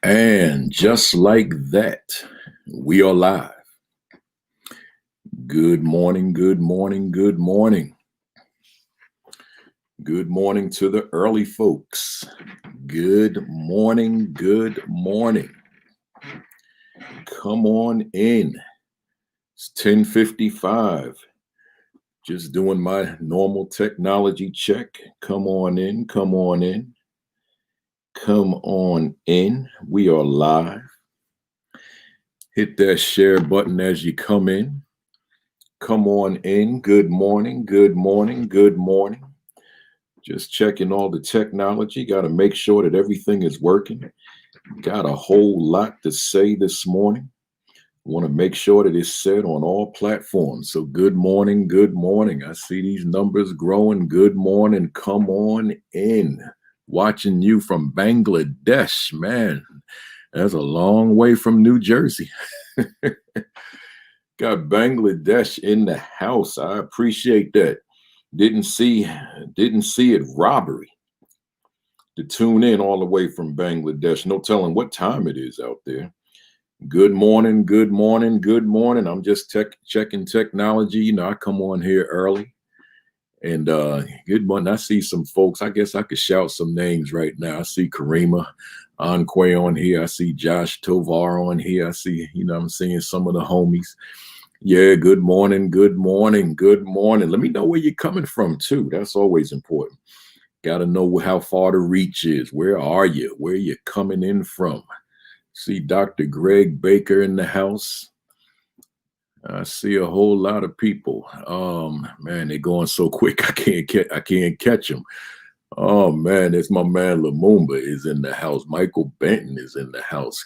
And just like that, we are live. Good morning, good morning, good morning. Good morning to the early folks. Good morning, good morning. Come on in. It's 10:55. Just doing my normal technology check. Come on in, come on in. Come on in. We are live. Hit that share button as you come in. Come on in. Good morning. Good morning. Good morning. Just checking all the technology. Got to make sure that everything is working. Got a whole lot to say this morning. Want to make sure that it's said on all platforms. So good morning. Good morning. I see these numbers growing. Good morning. Come on in. Watching you from Bangladesh, man. That's a long way from New Jersey. Got Bangladesh in the house. I appreciate that. Didn't see it robbery to tune in all the way from Bangladesh. No telling what time it is out there. Good morning, good morning, good morning. I'm just checking technology. You know, I come on here early. And good morning. I see some folks. I guess I could shout some names right now. I see Karima Anque on here. I see Josh Tovar on here. I see, I'm seeing some of the homies. Yeah, good morning, good morning, good morning. Let me know where you're coming from, too. That's always important. Got to know how far the reach is. Where are you? Where you coming in from? See Dr. Greg Baker in the house. I see a whole lot of people. Man, they're going so quick. I can't catch them. Oh man, it's my man Lumumba is in the house. Michael Benton is in the house.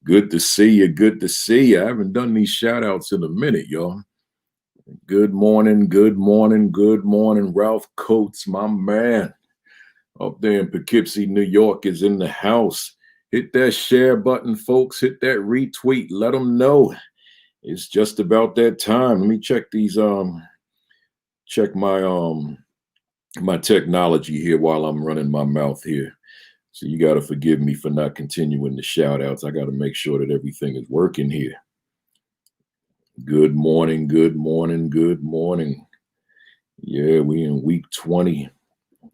Good to see you. Good to see you. I haven't done these shout outs in a minute, y'all. Good morning. Good morning. Good morning. Ralph Coates, my man, up there in Poughkeepsie, New York, is in the house. Hit that share button, folks. Hit that retweet. Let them know. It's just about that time. Let me check these, check my technology here while I'm running my mouth here. So you got to forgive me for not continuing the shout outs. I got to make sure that everything is working here. Good morning, good morning, good morning. Yeah, we in week 20.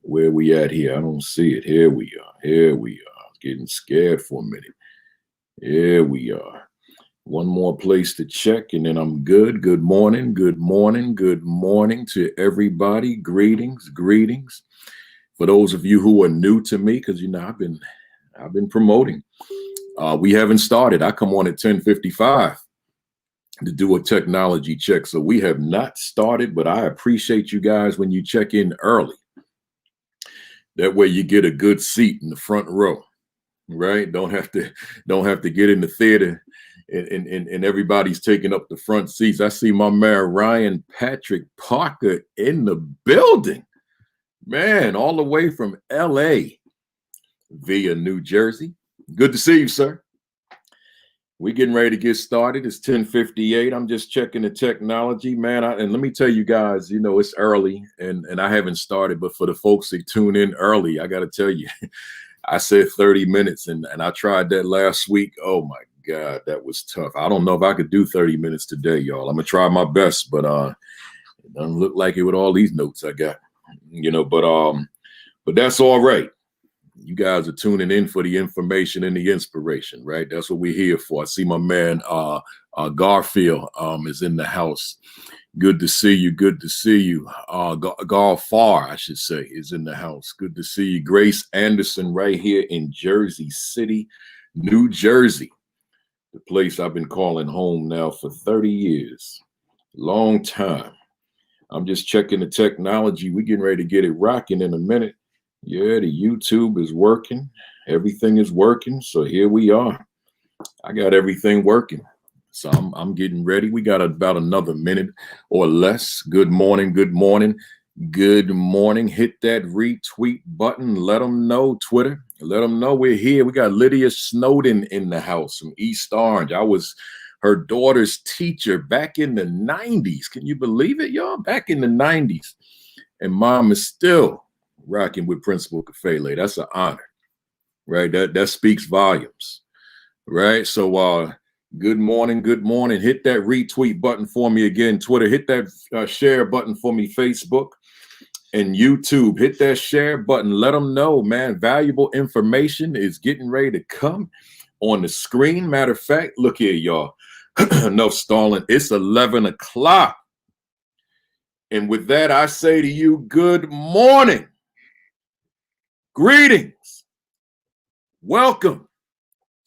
Where we at here? I don't see it. Here we are. Here we are. Getting scared for a minute. Here we are. One more place to check, and then I'm good. Good morning, good morning, good morning to everybody. Greetings, greetings. For those of you who are new to me, because I've been promoting. We haven't started. I come on at 10:55 to do a technology check, so we have not started. But I appreciate you guys when you check in early. That way, you get a good seat in the front row, right? Don't have to get in the theater. And everybody's taking up the front seats. I see my man Ryan Patrick Parker in the building. Man, all the way from LA via New Jersey. Good to see you, sir. We're getting ready to get started. It's 10:58. I'm just checking the technology, man. And let me tell you guys, it's early and I haven't started, but for the folks that tune in early, I got to tell you, I said 30 minutes and I tried that last week. Oh my God, that was tough. I don't know if I could do 30 minutes today, y'all. I'm gonna try my best, but it doesn't look like it with all these notes I got, but that's all right. You guys are tuning in for the information and the inspiration, right? That's what we're here for. I see my man Garfield is in the house. Good to see you. Good to see you. Garfar, I should say, is in the house. Good to see you. Grace Anderson right here in Jersey City, New Jersey. The place I've been calling home now for 30 years. Long time. I'm just checking the technology. We're getting ready to get it rocking in a minute. Yeah, the YouTube is working. Everything is working. So here we are. I got everything working. So I'm getting ready. We got about another minute or less. Good morning. Good morning. Good morning. Hit that retweet button. Let them know, Twitter. Let them know we're here. We got Lydia Snowden in the house from East Orange. I was her daughter's teacher back in the 90s. Can you believe it, y'all? Back in the 90s. And mom is still rocking with Principal Kafele. That's an honor, right? That speaks volumes. Right. So good morning. Good morning. Hit that retweet button for me again. Twitter, hit that share button for me. Facebook and YouTube, hit that share button. Let them know, man. Valuable information is getting ready to come on the screen. Matter of fact, look here, y'all. Enough stalling. It's 11 o'clock. And with that, I say to you, good morning. Greetings. Welcome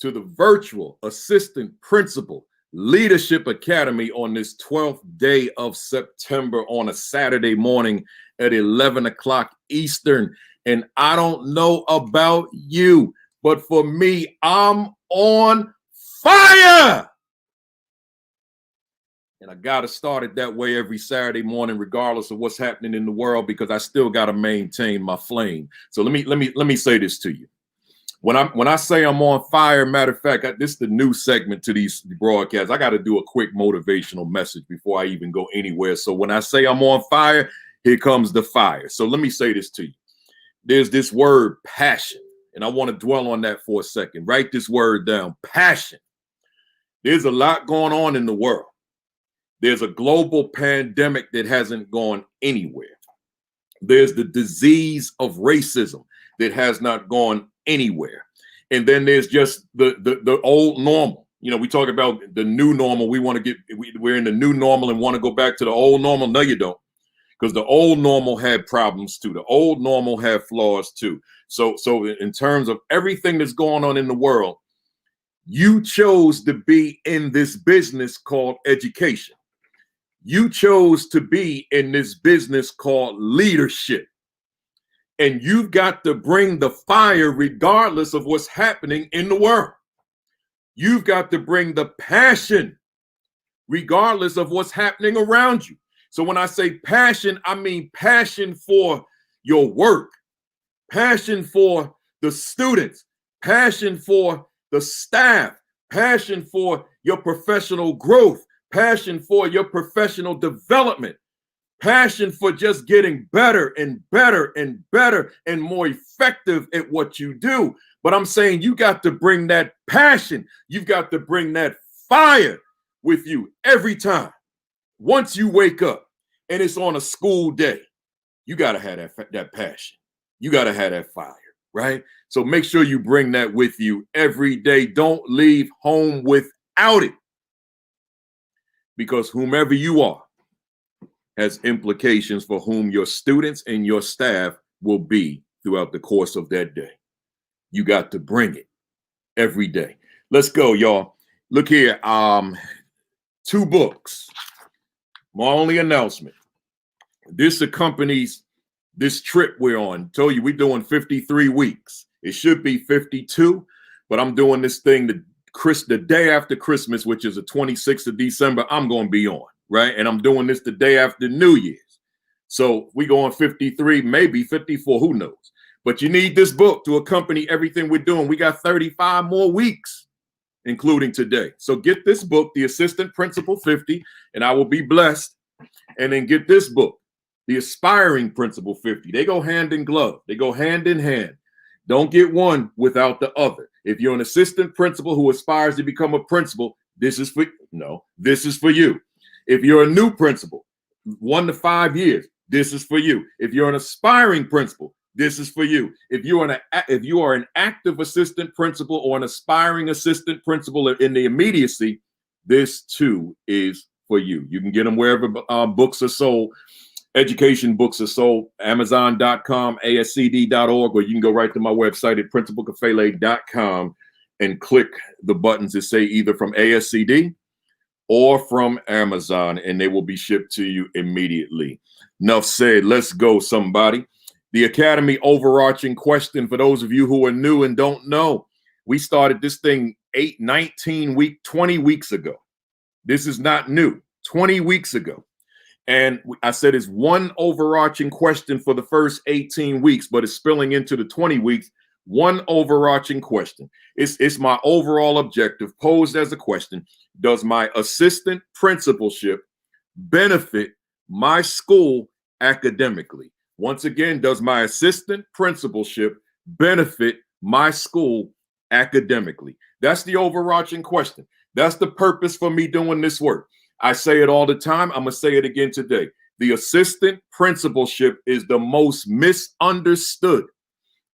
to the Virtual Assistant Principal Leadership Academy on this 12th day of September on a Saturday morning at 11 o'clock Eastern. And I don't know about you, but for me, I'm on fire. And I got to start it that way every Saturday morning, regardless of what's happening in the world, because I still got to maintain my flame. So let me say this to you. When I say I'm on fire, matter of fact, this is the new segment to these broadcasts. I got to do a quick motivational message before I even go anywhere. So when I say I'm on fire, here comes the fire. So let me say this to you. There's this word passion, and I want to dwell on that for a second. Write this word down, passion. There's a lot going on in the world. There's a global pandemic that hasn't gone anywhere. There's the disease of racism that has not gone anywhere. And then there's just the old normal. You know, we talk about the new normal. We're in the new normal and want to go back to the old normal. No, you don't. Because the old normal had problems too. The old normal had flaws too. So in terms of everything that's going on in the world, you chose to be in this business called education. You chose to be in this business called leadership. And you've got to bring the fire regardless of what's happening in the world. You've got to bring the passion regardless of what's happening around you. So when I say passion, I mean passion for your work, passion for the students, passion for the staff, passion for your professional growth, passion for your professional development, passion for just getting better and better and better and more effective at what you do. But I'm saying you got to bring that passion. You've got to bring that fire with you every time. Once you wake up and it's on a school day, you got to have that passion. You got to have that fire, right? So make sure you bring that with you every day. Don't leave home without it. Because whomever you are has implications for whom your students and your staff will be throughout the course of that day. You got to bring it every day. Let's go, y'all. Look here. 2 books. My only announcement. This accompanies this trip we're on. Told you we're doing 53 weeks. It should be 52, but I'm doing this thing the day after Christmas, which is the 26th of December. I'm going to be on, right? And I'm doing this the day after New Year's. So we go on 53, maybe 54, who knows? But you need this book to accompany everything we're doing. We got 35 more weeks, including today. So get this book, The Assistant Principal 50, and I will be blessed. And then get this book, The Aspiring Principal 50. They go hand in glove. They go hand in hand. Don't get one without the other. If you're an assistant principal who aspires to become a principal, this is for you. If you're a new principal, 1 to 5 years, this is for you. If you're an aspiring principal, this is for you. If you are an active assistant principal or an aspiring assistant principal in the immediacy, this too is for you. You can get them wherever books are sold. Education books are sold, Amazon.com, ASCD.org, or you can go right to my website at principalkafele.com and click the buttons that say either from ASCD or from Amazon, and they will be shipped to you immediately. Enough said. Let's go, somebody. The Academy overarching question for those of you who are new and don't know. We started this thing 20 weeks ago. This is not new. 20 weeks ago. And I said it's one overarching question for the first 18 weeks, but it's spilling into the 20 weeks. One overarching question. It's my overall objective posed as a question. Does my assistant principalship benefit my school academically? Once again, does my assistant principalship benefit my school academically? That's the overarching question. That's the purpose for me doing this work. I say it all the time. I'm going to say it again today. The assistant principalship is the most misunderstood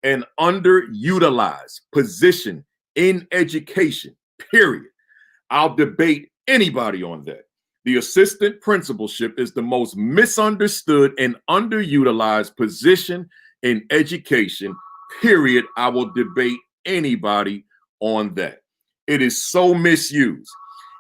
and underutilized position in education, period. I'll debate anybody on that. The assistant principalship is the most misunderstood and underutilized position in education, period. I will debate anybody on that. It is so misused.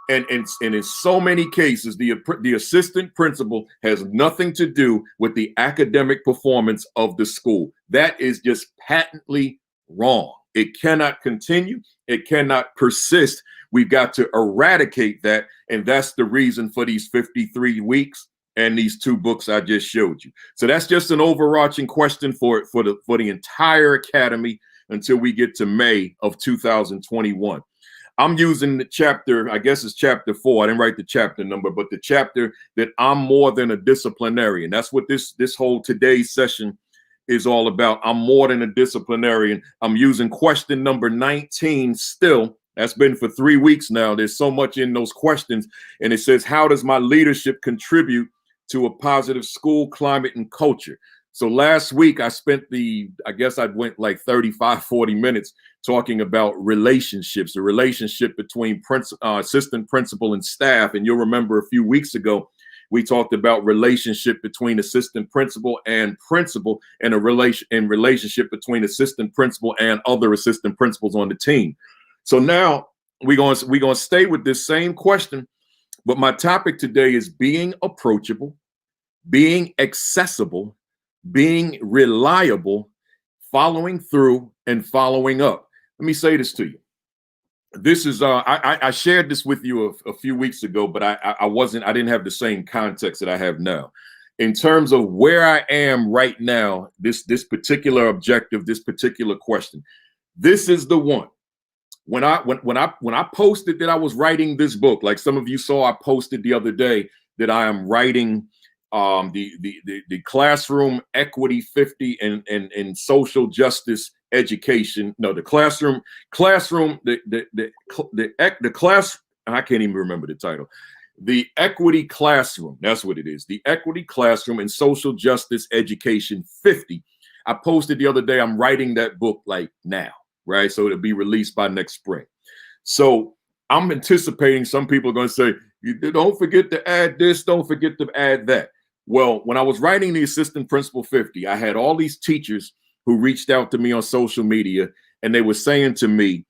And in so many cases, the assistant principal has nothing to do with the academic performance of the school. That is just patently wrong. It cannot continue. It cannot persist. We've got to eradicate that. And that's the reason for these 53 weeks and these 2 books I just showed you. So that's just an overarching question for the entire academy until we get to May of 2021. I'm using the chapter, I guess it's chapter 4. I didn't write the chapter number, but the chapter that I'm more than a disciplinarian. That's what this whole today's session is all about. I'm more than a disciplinarian. I'm using question number 19 still. That's been for 3 weeks now. There's so much in those questions. And it says, how does my leadership contribute to a positive school climate and culture? So last week I spent I guess I went like 35, 40 minutes talking about relationships, the relationship between assistant principal and staff. And you'll remember a few weeks ago, we talked about relationship between assistant principal and a relationship between assistant principal and other assistant principals on the team. So now we're going to stay with this same question, but my topic today is being approachable, being accessible, being reliable, following through, and following up. Let me say this to you. This is I shared this with you a few weeks ago, but I didn't have the same context that I have now. In terms of where I am right now, this particular objective, this particular question, this is the one. When I posted that I was writing this book, like some of you saw, I posted the other day that I am writing the classroom equity 50 and social justice education. No, the class. I can't even remember the title. The equity classroom. That's what it is. The equity classroom and social justice education 50. I posted the other day. I'm writing that book like now, right? So it'll be released by next spring. So I'm anticipating some people are going to say, don't forget to add this. Don't forget to add that. Well, when I was writing the assistant principal 50, I had all these teachers who reached out to me on social media, and they were saying to me,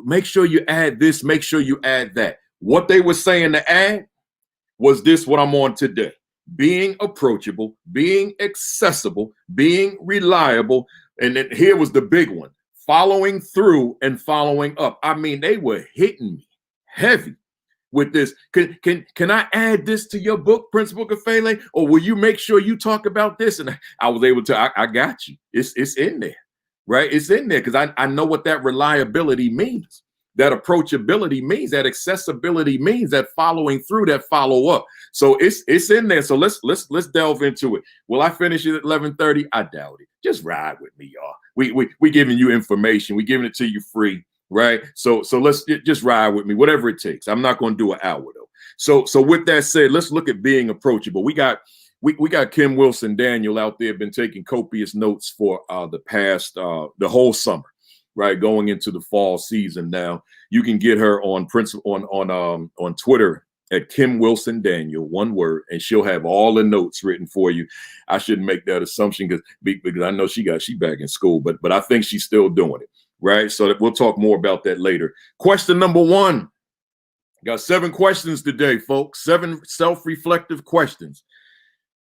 make sure you add this, make sure you add that. What they were saying to add was this, what I'm on today: being approachable, being accessible, being reliable. And then here was the big one: following through and following up. I mean, they were hitting me heavy with this. Can I add this to your book, Principal Kafele? Or will you make sure you talk about this? And I was able to, I got you. It's in there, right? It's in there because I know what that reliability means, that approachability means, that accessibility means, that following through, that follow up. So it's in there. So let's delve into it. Will I finish it at 11:30? I doubt it. Just ride with me, y'all. We giving you information. We giving it to you free. Right. So let's just ride with me, whatever it takes. I'm not going to do an hour, though. So with that said, let's look at being approachable. We got Kim Wilson Daniel out there, been taking copious notes for the past the whole summer, right? Going into the fall season now. You can get her on Twitter at Kim Wilson Daniel, one word, and she'll have all the notes written for you. I shouldn't make that assumption because I know she back in school, but I think she's still doing it. Right. So we'll talk more about that later. Question number 1. Got 7 questions today, folks. 7 self-reflective questions.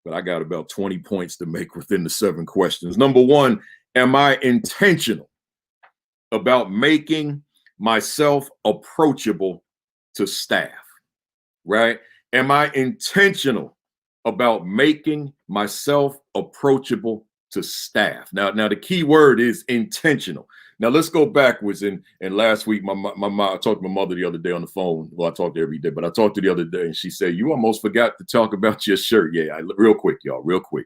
But I got about 20 points to make within the 7 questions. Number 1, am I intentional about making myself approachable to staff? Right? Am I intentional about making myself approachable to staff? Now the key word is intentional. Now let's go backwards. And last week, my mom, I talked to my mother the other day on the phone. Well, I talk to her every day, but I talked to her the other day, and she said, "You almost forgot to talk about your shirt." Yeah, real quick, y'all, real quick.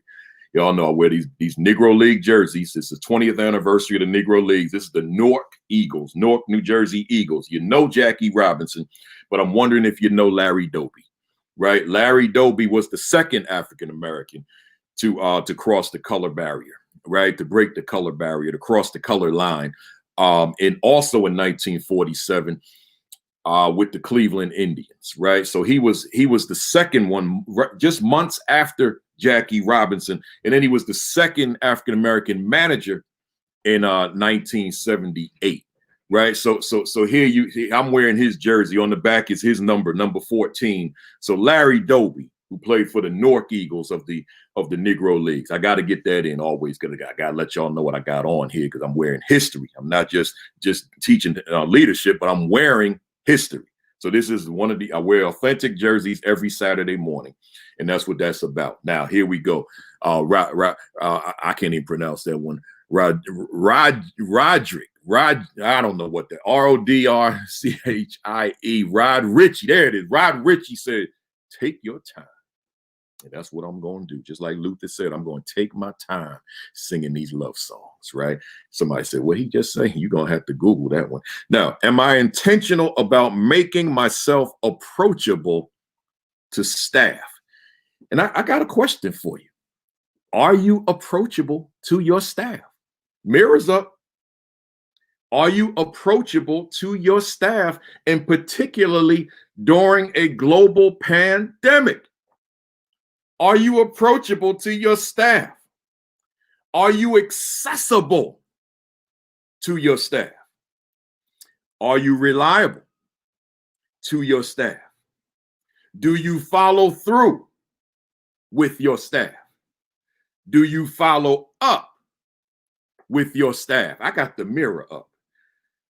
Y'all know I wear these Negro League jerseys. It's the 20th anniversary of the Negro Leagues. This is the Newark Eagles, Newark, New Jersey Eagles. You know Jackie Robinson, but I'm wondering if you know Larry Doby, right? Larry Doby was the second African-American to cross the color barrier, right? To break the color barrier, to cross the color line. And also in 1947, with the Cleveland Indians, right? So he was the second one, just months after Jackie Robinson, and then he was the second African American manager in 1978, right? So here I'm wearing his jersey. On the back is his number 14. So Larry Doby, who played for the Newark Eagles of the Negro Leagues. I got to get that in. Always I got to let y'all know what I got on here because I'm wearing history. I'm not just teaching leadership, but I'm wearing history. So this is I wear authentic jerseys every Saturday morning, and that's what that's about. Now here we go. I can't even pronounce that one. Roderick. I don't know what that Rodrchie. Rod Ritchie. There it is. Rod Ritchie said, "Take your time." And that's what I'm going to do. Just like Luther said, I'm going to take my time singing these love songs, right? Somebody said, what he just say? You're going to have to Google that one. Now, am I intentional about making myself approachable to staff? And I got a question for you. Are you approachable to your staff? Mirrors up. Are you approachable to your staff, and particularly during a global pandemic? Are you approachable to your staff? Are you accessible to your staff? Are you reliable to your staff? Do you follow through with your staff? Do you follow up with your staff? I got the mirror up.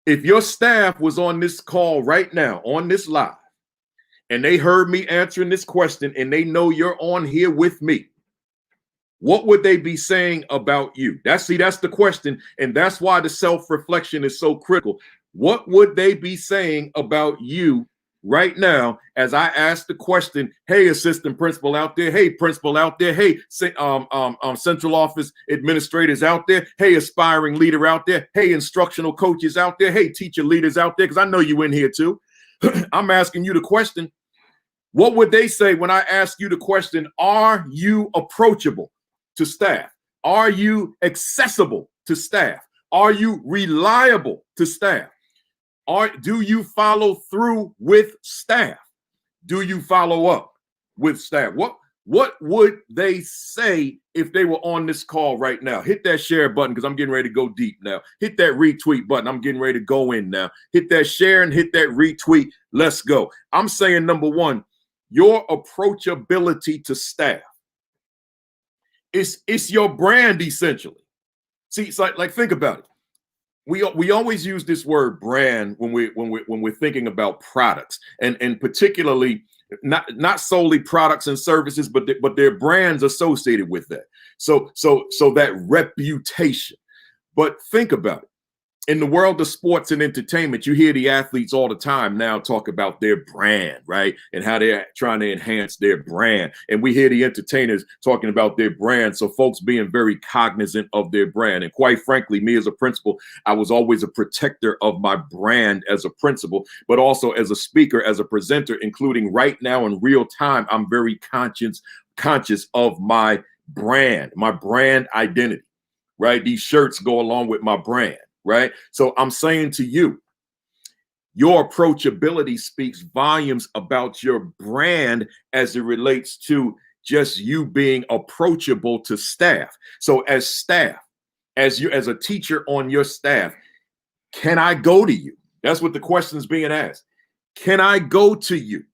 If your staff was on this call right now, on this live, and they heard me answering this question and they know you're on here with me, what would they be saying about you? That's the question. And that's why the self-reflection is so critical. What would they be saying about you right now as I ask the question? Hey, assistant principal out there. Hey, principal out there. Hey, central office administrators out there. Hey, aspiring leader out there. Hey, instructional coaches out there. Hey, teacher leaders out there. Because I know you in here too. I'm asking you the question. What would they say when I ask you the question, are you approachable to staff? Are you accessible to staff? Are you reliable to staff? Do you follow through with staff? Do you follow up with staff? What would they say if they were on this call right now? Hit that share button because I'm getting ready to go deep now. Hit that retweet button. I'm getting ready to go in now. Hit that share and hit that retweet. Let's go. I'm saying number one, your approachability to staff. It's your brand essentially. See, it's like think about it. We always use this word brand when we're thinking about products, and particularly not solely products and services, but their brands associated with that. So that reputation. But think about it. In the world of sports and entertainment, you hear the athletes all the time now talk about their brand, right? And how they're trying to enhance their brand. And we hear the entertainers talking about their brand. So folks being very cognizant of their brand. And quite frankly, me as a principal, I was always a protector of my brand as a principal, but also as a speaker, as a presenter, including right now in real time, I'm very conscious of my brand identity, right? These shirts go along with my brand. Right. So I'm saying to you, your approachability speaks volumes about your brand as it relates to just you being approachable to staff. So as staff, as a teacher on your staff, can I go to you? That's what the question is being asked. Can I go to you?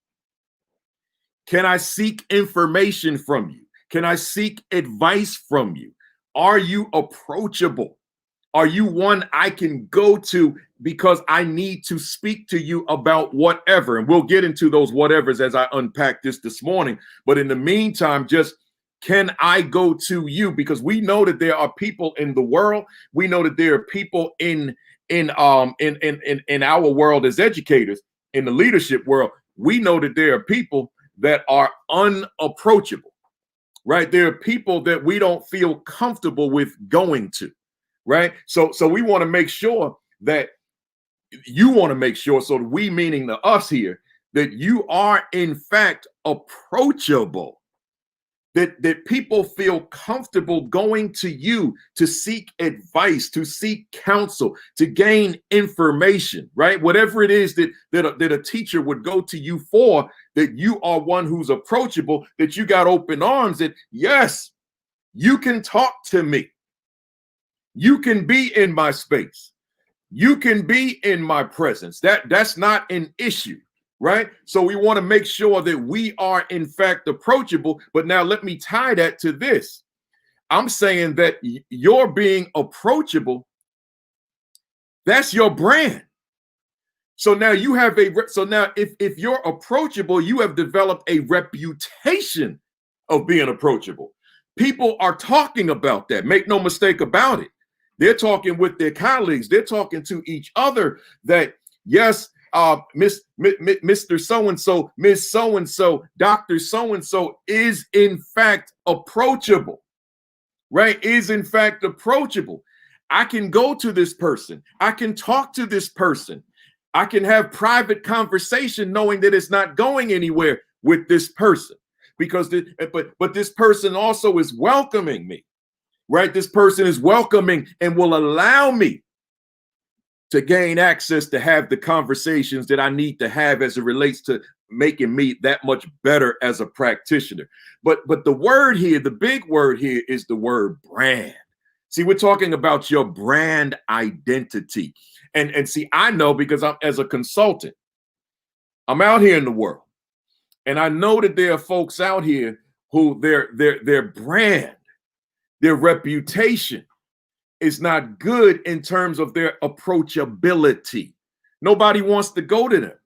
Can I seek information from you? Can I seek advice from you? Are you approachable? Are you one I can go to because I need to speak to you about whatever? And we'll get into those whatevers as I unpack this morning. But in the meantime, just can I go to you? Because we know that there are people in the world. We know that there are people in our world as educators, in the leadership world. We know that there are people that are unapproachable. right? There are people that we don't feel comfortable with going to, right? So we want to make sure that you want to make sure, so we, meaning the us here, that you are in fact approachable, that people feel comfortable going to you to seek advice, to seek counsel, to gain information, right? Whatever it is that a teacher would go to you for, that you are one who's approachable, that you got open arms, that yes, you can talk to me. You can be in my space. You can be in my presence. That's not an issue, right? So we want to make sure that we are in fact approachable. But now let me tie that to this. I'm saying that you're being approachable, that's your brand. So now you have so now if you're approachable, you have developed a reputation of being approachable. People are talking about that. Make no mistake about it. They're talking with their colleagues. They're talking to each other that, yes, Mr. So-and-so, Miss So-and-so, Dr. So-and-so is in fact approachable, right? Is in fact approachable. I can go to this person. I can talk to this person. I can have private conversation knowing that it's not going anywhere with this person, because but this person also is welcoming me. Right? This person is welcoming and will allow me to gain access to have the conversations that I need to have as it relates to making me that much better as a practitioner. But the word here, the big word here, is the word brand. See, we're talking about your brand identity. And see, I know, because I'm, as a consultant, I'm out here in the world, and I know that there are folks out here who their brand, their reputation is not good in terms of their approachability. Nobody wants to go to them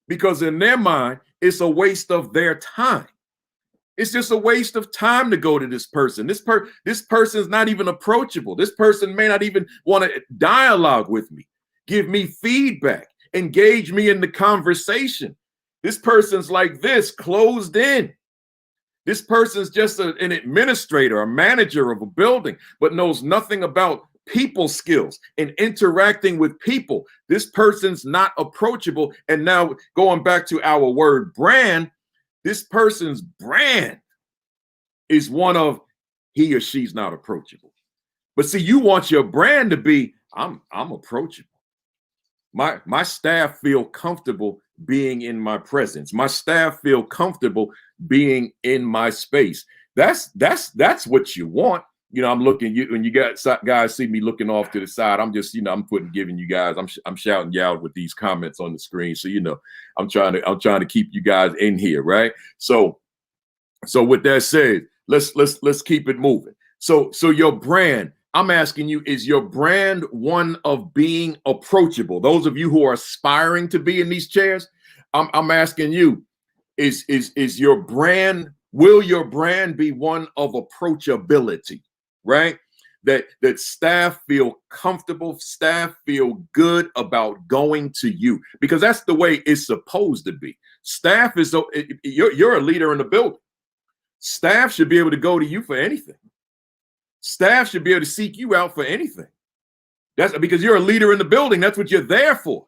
because in their mind, it's a waste of their time. It's just a waste of time to go to this person. This person is not even approachable. This person may not even want to dialogue with me, give me feedback, engage me in the conversation. This person's like this, closed in. This person's just an administrator, a manager of a building, but knows nothing about people skills and interacting with people. This person's not approachable. And now going back to our word brand, this person's brand is one of he or she's not approachable. But see, you want your brand to be, I'm approachable. My staff feel comfortable being in my presence. My staff feel comfortable being in my space. That's what you want. You know, I'm looking, you when you got guys see me looking off to the side, I'm just, I'm giving you guys, I'm shouting you out with these comments on the screen. So, I'm trying to keep you guys in here, right? So with that said, let's keep it moving. So your brand, I'm asking you, is your brand one of being approachable? Those of you who are aspiring to be in these chairs, I'm asking you, is your brand, will your brand be one of approachability, right? That staff feel comfortable, staff feel good about going to you, because that's the way it's supposed to be. Staff is, you're a leader in the building. Staff should be able to go to you for anything. Staff should be able to seek you out for anything. That's because you're a leader in the building. That's what you're there for.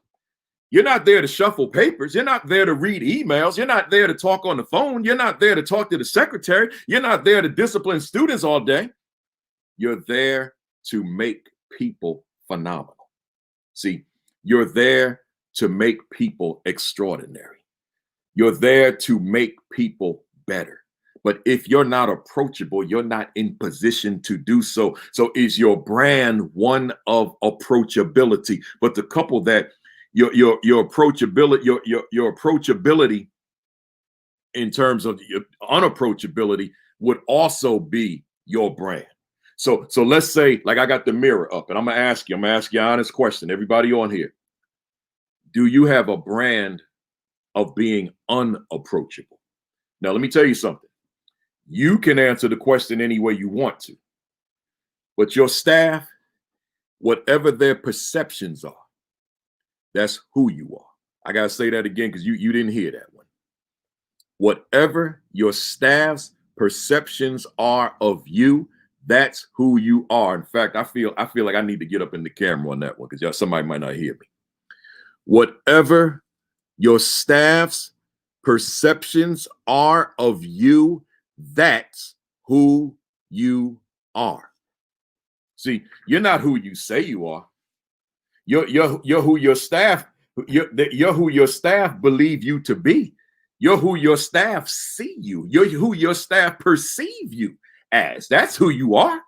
You're not there to shuffle papers. You're not there to read emails. You're not there to talk on the phone. You're not there to talk to the secretary. You're not there to discipline students all day. You're there to make people phenomenal. See, you're there to make people extraordinary. You're there to make people better. But if you're not approachable, you're not in position to do so. So is your brand one of approachability? But to couple that, your approachability, your approachability in terms of your unapproachability would also be your brand. So let's say, like, I got the mirror up, and I'm gonna ask you an honest question. Everybody on here, do you have a brand of being unapproachable? Now, let me tell you something. You can answer the question any way you want to, but your staff, whatever their perceptions are, that's who you are. I got to say that again because you didn't hear that one. Whatever your staff's perceptions are of you, that's who you are. In fact, I feel like I need to get up in the camera on that one because y'all somebody might not hear me. Whatever your staff's perceptions are of you, that's who you are. See, you're not who you say you are. You're who your staff you're who your staff believe you to be. You're who your staff see you. You're who your staff perceive you as. That's who you are.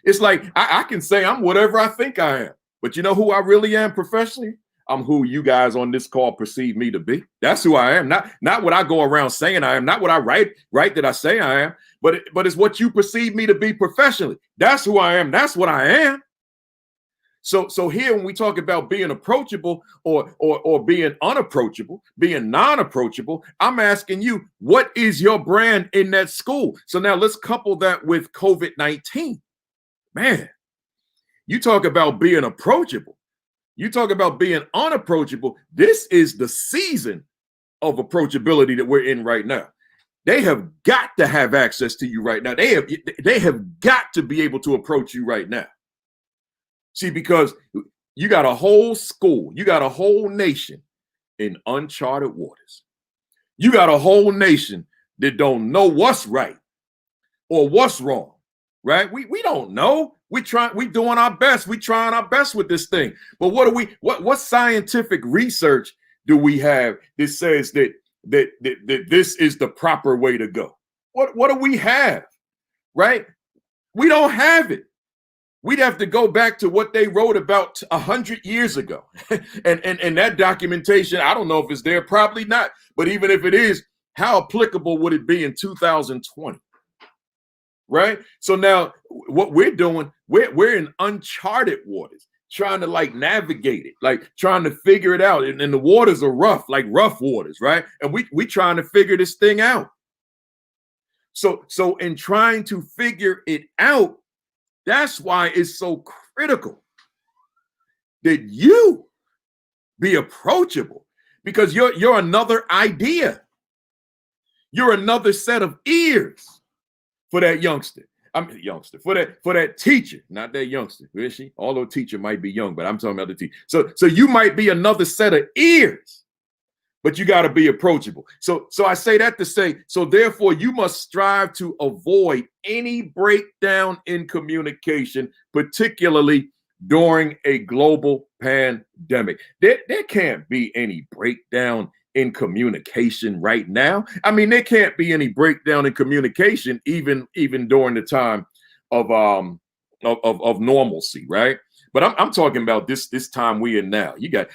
It's like I can say I'm whatever I think I am, but you know who I really am professionally? I'm who you guys on this call perceive me to be. That's who I am. Not what I go around saying I am, not what I write that I say I am, but it's what you perceive me to be professionally. That's who I am. That's what I am. So here, when we talk about being approachable or being unapproachable, being non-approachable, I'm asking you, what is your brand in that school? So now let's couple that with COVID-19. Man, you talk about being approachable. You talk about being unapproachable. This is the season of approachability that we're in right now. They have got to have access to you right now. They have got to be able to approach you right now. See, because you got a whole school, you got a whole nation in uncharted waters. You got a whole nation that don't know what's right or what's wrong, right? We don't know. We doing our best. We trying our best with this thing. But what scientific research do we have that says that this is the proper way to go? What do we have, right? We don't have it. We'd have to go back to what they wrote about 100 years ago. and that documentation, I don't know if it's there, probably not. But even if it is, how applicable would it be in 2020? Right? So now what we're doing, we're in uncharted waters, trying to like navigate it, like trying to figure it out. And the waters are rough, like rough waters, right? And we trying to figure this thing out. So in trying to figure it out, that's why it's so critical that you be approachable, because you're another idea. You're another set of ears for that youngster. For that teacher, not that youngster, is she? Although teacher might be young, but I'm talking about the teacher. So you might be another set of ears, but you got to be approachable. So I say that to say, so therefore you must strive to avoid any breakdown in communication, particularly during a global pandemic. There can't be any breakdown in communication right now. I mean, there can't be any breakdown in communication even during the time of normalcy, right? But I'm talking about this time we in now. You got.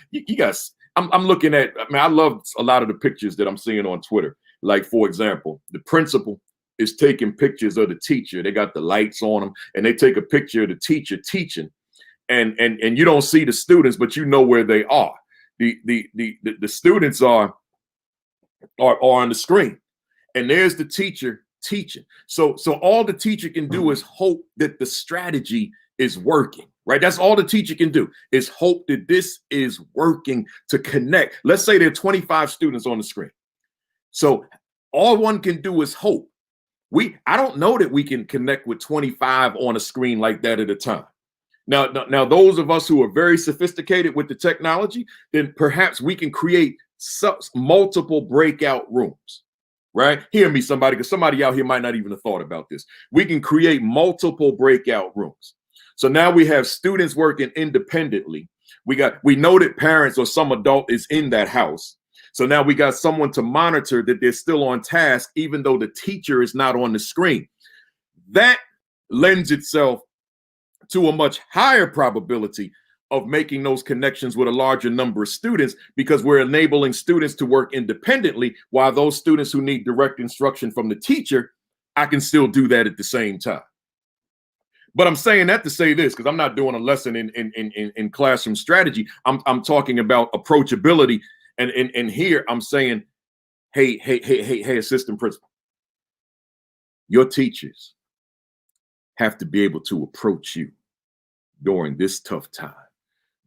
I'm looking at. I mean, I love a lot of the pictures that I'm seeing on Twitter. Like, for example, the principal is taking pictures of the teacher. They got the lights on them, and they take a picture of the teacher teaching, and you don't see the students, but you know where they are. The students are on the screen, and there's the teacher teaching. So all the teacher can do is hope that the strategy is working, right? That's all the teacher can do, is hope that this is working to connect. Let's say there are 25 students on the screen. So all one can do is hope. I don't know that we can connect with 25 on a screen like that at a time. Now, those of us who are very sophisticated with the technology, then perhaps we can create multiple breakout rooms, right? Hear me, somebody, because somebody out here might not even have thought about this. We can create multiple breakout rooms. So now we have students working independently. We know that parents or some adult is in that house. So now we got someone to monitor that they're still on task, even though the teacher is not on the screen. That lends itself to a much higher probability of making those connections with a larger number of students, because we're enabling students to work independently, while those students who need direct instruction from the teacher, I can still do that at the same time. But I'm saying that to say this, because I'm not doing a lesson in classroom strategy. I'm talking about approachability. And here I'm saying, hey, assistant principal, your teachers have to be able to approach you during this tough time,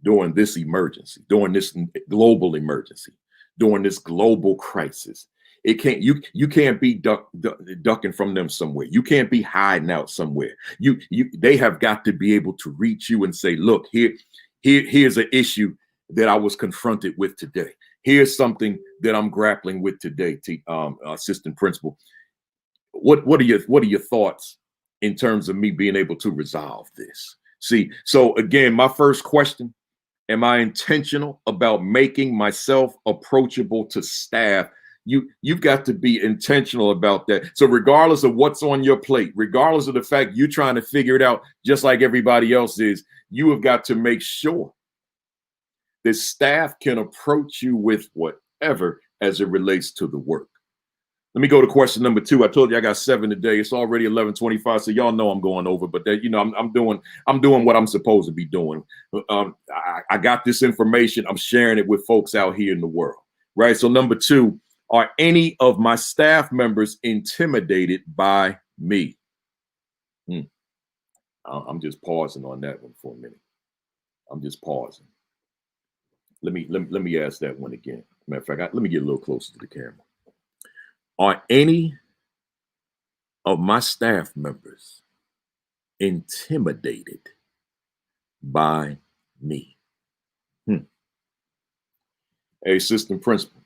during this emergency, during this global emergency, during this global crisis. It can't, you can't be ducking from them somewhere. You can't be hiding out somewhere. They have got to be able to reach you and say, look, here's an issue that I was confronted with today. Here's something that I'm grappling with today, assistant principal. What are your thoughts in terms of me being able to resolve this? See, so again, my first question, am I intentional about making myself approachable to staff? You've got to be intentional about that. So regardless of what's on your plate, regardless of the fact you're trying to figure it out just like everybody else is, you have got to make sure that staff can approach you with whatever as it relates to the work. Let me go to question number 2. I told you I got 7 today. It's already 11:25, so y'all know I'm going over. But that, I'm doing what I'm supposed to be doing. I got this information. I'm sharing it with folks out here in the world, right? So number 2, are any of my staff members intimidated by me? I'm just pausing on that one for a minute. I'm just pausing. Let me ask that one again. Matter of fact, let me get a little closer to the camera. Are any of my staff members intimidated by me? Hey, assistant principal.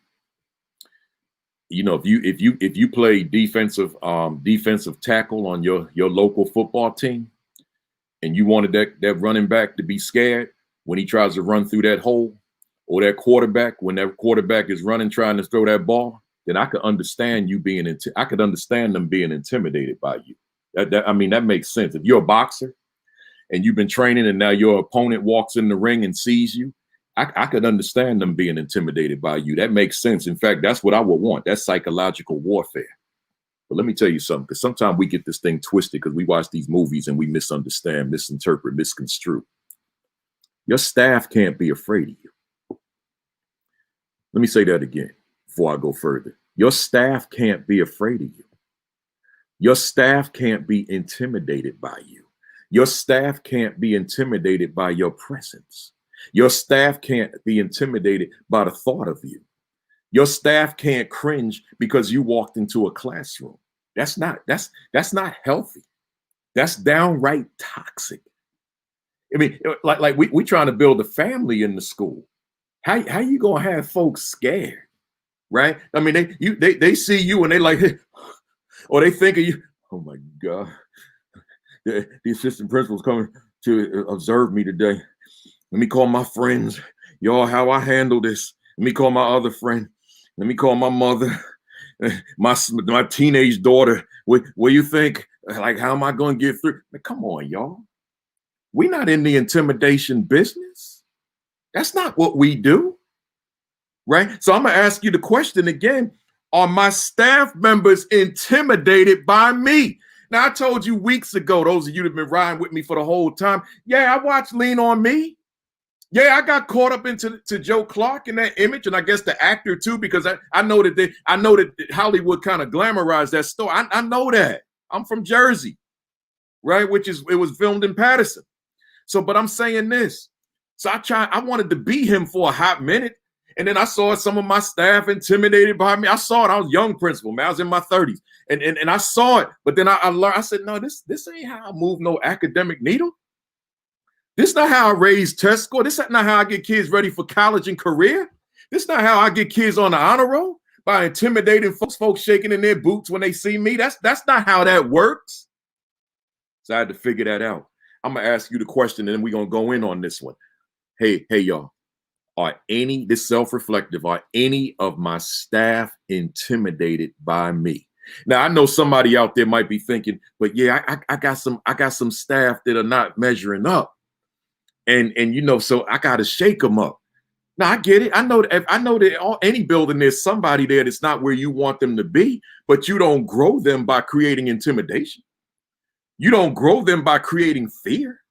If you play defensive tackle on your local football team, and you wanted that running back to be scared when he tries to run through that hole, or that quarterback when that quarterback is running trying to throw that ball, then I could understand I could understand them being intimidated by you. That makes sense. If you're a boxer and you've been training and now your opponent walks in the ring and sees you, I could understand them being intimidated by you. That makes sense. In fact, that's what I would want. That's psychological warfare. But let me tell you something, because sometimes we get this thing twisted because we watch these movies and we misunderstand, misinterpret, misconstrue. Your staff can't be afraid of you. Let me say that again before I go further. Your staff can't be afraid of you. Your staff can't be intimidated by you. Your staff can't be intimidated by your presence. Your staff can't be intimidated by the thought of you. Your staff can't cringe because you walked into a classroom. That's not healthy. That's downright toxic. I mean, like we trying to build a family in the school. How you gonna have folks scared, right? I mean, they see you and they like, or they think of you. Oh my God, the assistant principal's coming to observe me today. Let me call my friends. Y'all, how I handle this. Let me call my other friend. Let me call my mother, my teenage daughter. What you think? Like, how am I going to get through? Man, come on, y'all. We're not in the intimidation business. That's not what we do, right? So I'm going to ask you the question again. Are my staff members intimidated by me? Now, I told you weeks ago, those of you that have been riding with me for the whole time, yeah, I watched Lean on Me. Yeah, I got caught up into Joe Clark in that image, and I guess the actor too, because I know that Hollywood kind of glamorized that story. I know that. I'm from Jersey, right? It was filmed in Patterson. So, but I'm saying this. So I wanted to be him for a hot minute, and then I saw some of my staff intimidated by me. I saw it. I was young principal, man. I was in my 30s, and I saw it. But then I learned. I said, no, this ain't how I move no academic needle. This is not how I raise test score. This is not how I get kids ready for college and career. This is not how I get kids on the honor roll, by intimidating folks shaking in their boots when they see me. That's not how that works. So I had to figure that out. I'm going to ask you the question, and then we're going to go in on this one. Hey, y'all. This self-reflective, are any of my staff intimidated by me? Now, I know somebody out there might be thinking, but yeah, I got some staff that are not measuring up. And so I got to shake them up. Now, I get it. I know that any building, there's somebody there that's not where you want them to be, but you don't grow them by creating intimidation. You don't grow them by creating fear.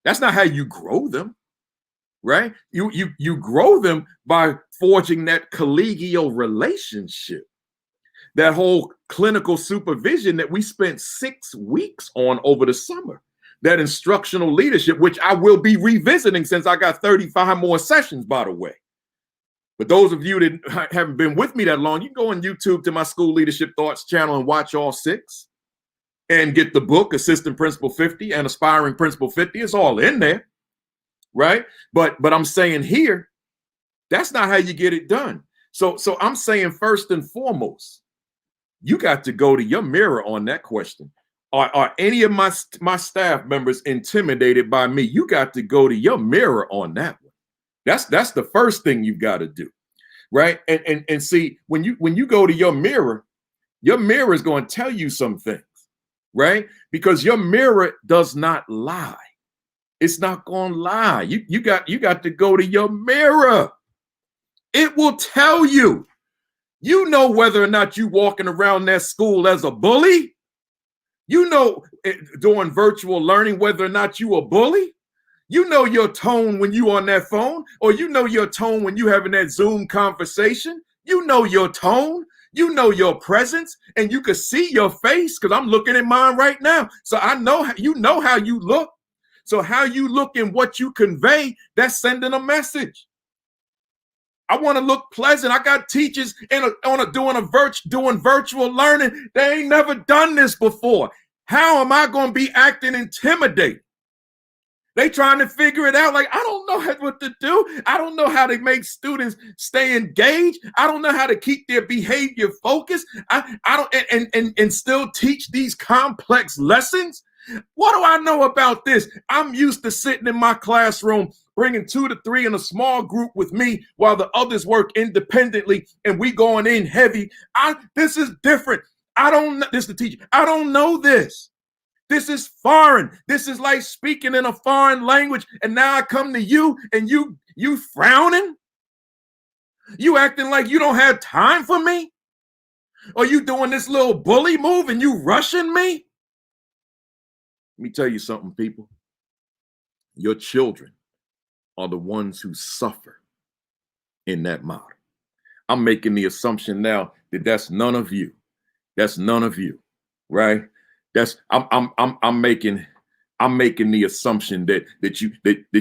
That's not how you grow them, right? You grow them by forging that collegial relationship, that whole clinical supervision that we spent 6 weeks on over the summer. That instructional leadership, which I will be revisiting since I got 35 more sessions, by the way. But those of you that haven't been with me that long, you can go on YouTube to my School Leadership Thoughts channel and watch all 6 and get the book, Assistant Principal 50 and Aspiring Principal 50. It's all in there, right? But I'm saying here, that's not how you get it done. So I'm saying first and foremost, you got to go to your mirror on that question. Are any of my staff members intimidated by me? You got to go to your mirror on that one. That's the first thing you've got to do, right? And see, when you go to your mirror is going to tell you some things, right? Because your mirror does not lie. It's not going to lie. You got to go to your mirror. It will tell you. You know whether or not you walking around that school as a bully. You know, doing virtual learning, whether or not you a bully. You know your tone when you on that phone, or you know your tone when you having that Zoom conversation. You know your tone. You know your presence, and you can see your face because I'm looking at mine right now. So I know you know how you look. So how you look and what you convey, that's sending a message. I want to look pleasant. I got teachers doing virtual learning. They ain't never done this before. How am I going to be acting intimidating? They trying to figure it out. Like, I don't know what to do. I don't know how to make students stay engaged. I don't know how to keep their behavior focused. I don't and still teach these complex lessons. What do I know about this? I'm used to sitting in my classroom, bringing 2 to 3 in a small group with me while the others work independently, and we going in heavy. This is different. This is the teacher. I don't know this. This is foreign. This is like speaking in a foreign language. And now I come to you and you frowning. You acting like you don't have time for me. Or you doing this little bully move and you rushing me. Let me tell you something, people. Your children are the ones who suffer in that model. I'm making the assumption now that that's none of you. That's none of you, right? I'm making the assumption that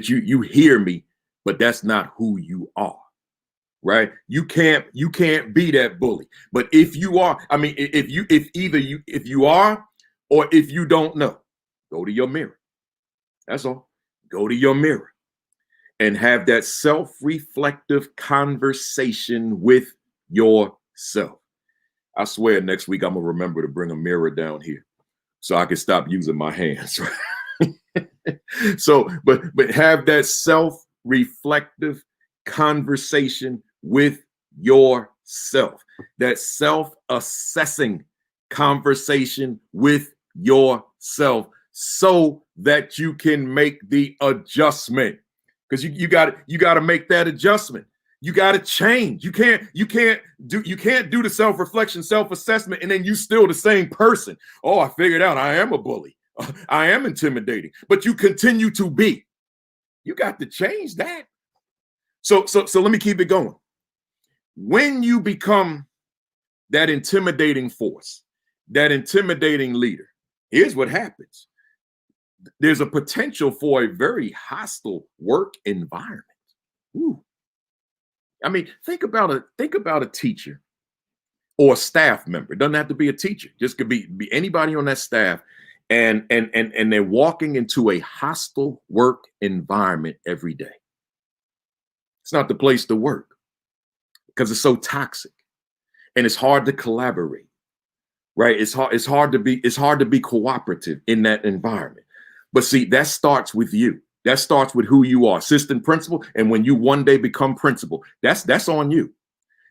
you hear me, but that's not who you are, right? You can't be that bully. But if you are, I mean, if you are, or if you don't know, go to your mirror. That's all. Go to your mirror and have that self-reflective conversation with yourself. I swear next week I'm gonna remember to bring a mirror down here so I can stop using my hands. So, but have that self-reflective conversation with yourself, that self-assessing conversation with yourself, so that you can make the adjustment. Because you got to make that adjustment. You got to change. You can't do the self-reflection, self-assessment, and then you still the same person. Oh, I figured out I am a bully. I am intimidating, but you continue to be. You got to change that. So let me keep it going. When you become that intimidating force, that intimidating leader, here's what happens. There's a potential for a very hostile work environment. Ooh. I mean, think about a teacher or a staff member. It doesn't have to be a teacher. Just could be anybody on that staff, and they're walking into a hostile work environment every day. It's not the place to work because it's so toxic and it's hard to collaborate, right? It's hard to be cooperative in that environment. But see, that starts with you. That starts with who you are, assistant principal. And when you one day become principal, that's on you.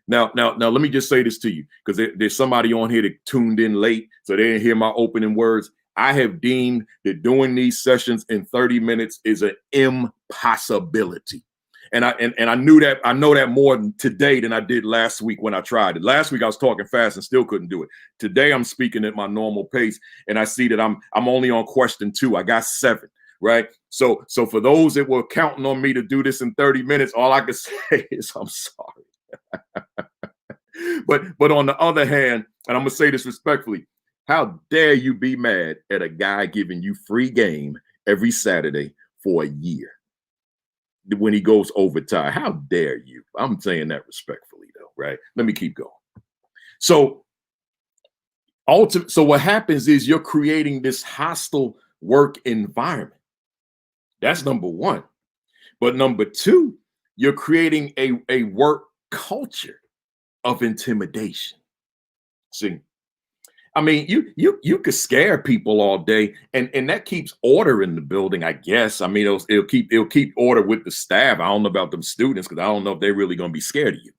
Now, let me just say this to you, because there's somebody on here that tuned in late, so they didn't hear my opening words. I have deemed that doing these sessions in 30 minutes is an impossibility. And I know that more today than I did last week when I tried it. Last week I was talking fast and still couldn't do it. Today I'm speaking at my normal pace, and I see that I'm only on question 2. I got 7, right? So for those that were counting on me to do this in 30 minutes, all I can say is I'm sorry. But on the other hand, and I'm gonna say this respectfully, how dare you be mad at a guy giving you free game every Saturday for a year? when he goes overtime. How dare you? I'm saying that respectfully, though, right? Let me keep going. So so what happens is you're creating this hostile work environment. That's number one. But number two, you're creating a work culture of intimidation. See, I mean, you could scare people all day, and that keeps order in the building, I guess. I mean, it'll keep order with the staff. I don't know about them students because I don't know if they're really going to be scared of you,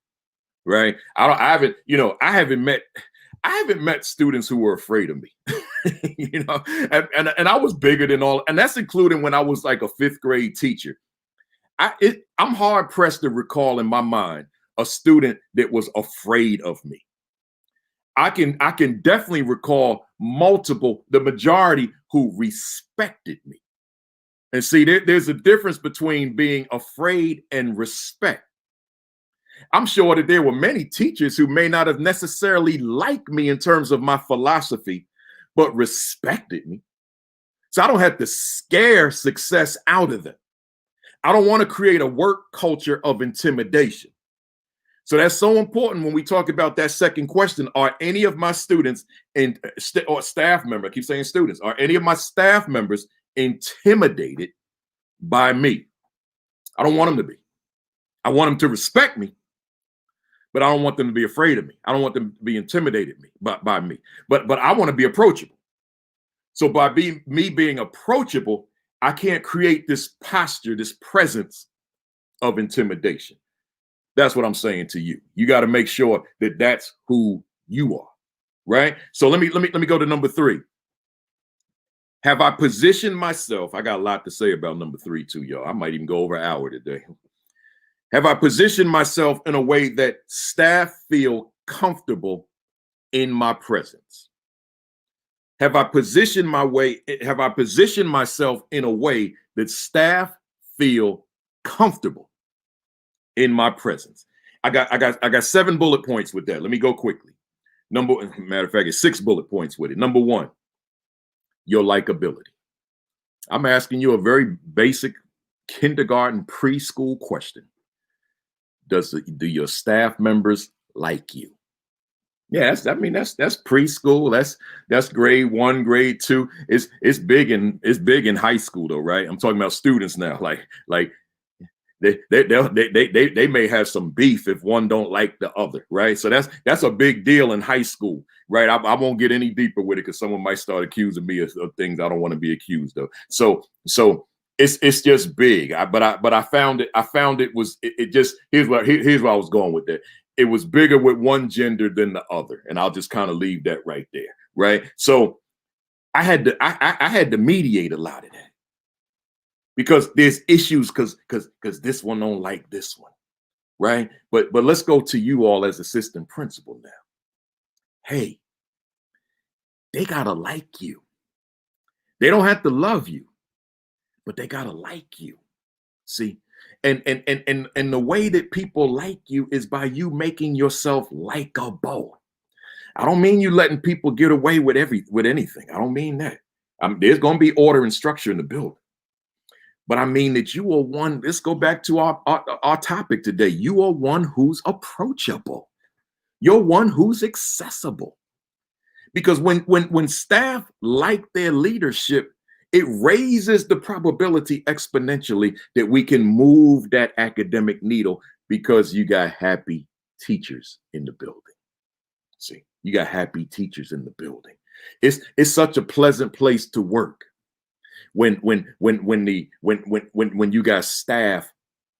right? I haven't met students who were afraid of me, and I was bigger than all, and that's including when I was like a fifth grade teacher. I'm hard pressed to recall in my mind a student that was afraid of me. I can definitely recall the majority who respected me. And see, there's a difference between being afraid and respect. I'm sure that there were many teachers who may not have necessarily liked me in terms of my philosophy, but respected me. So I don't have to scare success out of them. I don't want to create a work culture of intimidation. So that's so important when we talk about that second question. Are any of my students or staff members, I keep saying students, are any of my staff members intimidated by me? I don't want them to be. I want them to respect me, but I don't want them to be afraid of me. I don't want them to be intimidated by me. But I want to be approachable. So by me being approachable, I can't create this posture, this presence of intimidation. That's what I'm saying to you. You got to make sure that that's who you are, right? So let me go to number three. Have I positioned myself? I got a lot to say about number three too, y'all. I might even go over an hour today. Have I positioned myself in a way that staff feel comfortable in my presence? Have I positioned myself in a way that staff feel comfortable in my presence? I got 7 bullet points with that. Let me go quickly. Matter of fact, it's 6 bullet points with it. Number one, your likability. I'm asking you a very basic kindergarten preschool question. Do your staff members like you? Yeah, that's preschool. That's grade 1, grade 2. It's big in high school though, right? I'm talking about students now. Like they may have some beef if one don't like the other, right? So that's a big deal in high school, right? I won't get any deeper with it because someone might start accusing me of things I don't want to be accused of. So it's just big. But I found it was just here's where I was going with that. It was bigger with one gender than the other, and I'll just kind of leave that right there, right? So I had to mediate a lot of that. Because there's issues because this one don't like this one, right? But let's go to you all as assistant principal now. Hey, they gotta like you. They don't have to love you, but they gotta like you. See, and the way that people like you is by you making yourself likable. I don't mean you letting people get away with anything. I don't mean that. There's gonna be order and structure in the building. But I mean that you are one, let's go back to our topic today. You are one who's approachable. You're one who's accessible. Because when staff like their leadership, it raises the probability exponentially that we can move that academic needle because you got happy teachers in the building. See, you got happy teachers in the building. It's such a pleasant place to work. When you got staff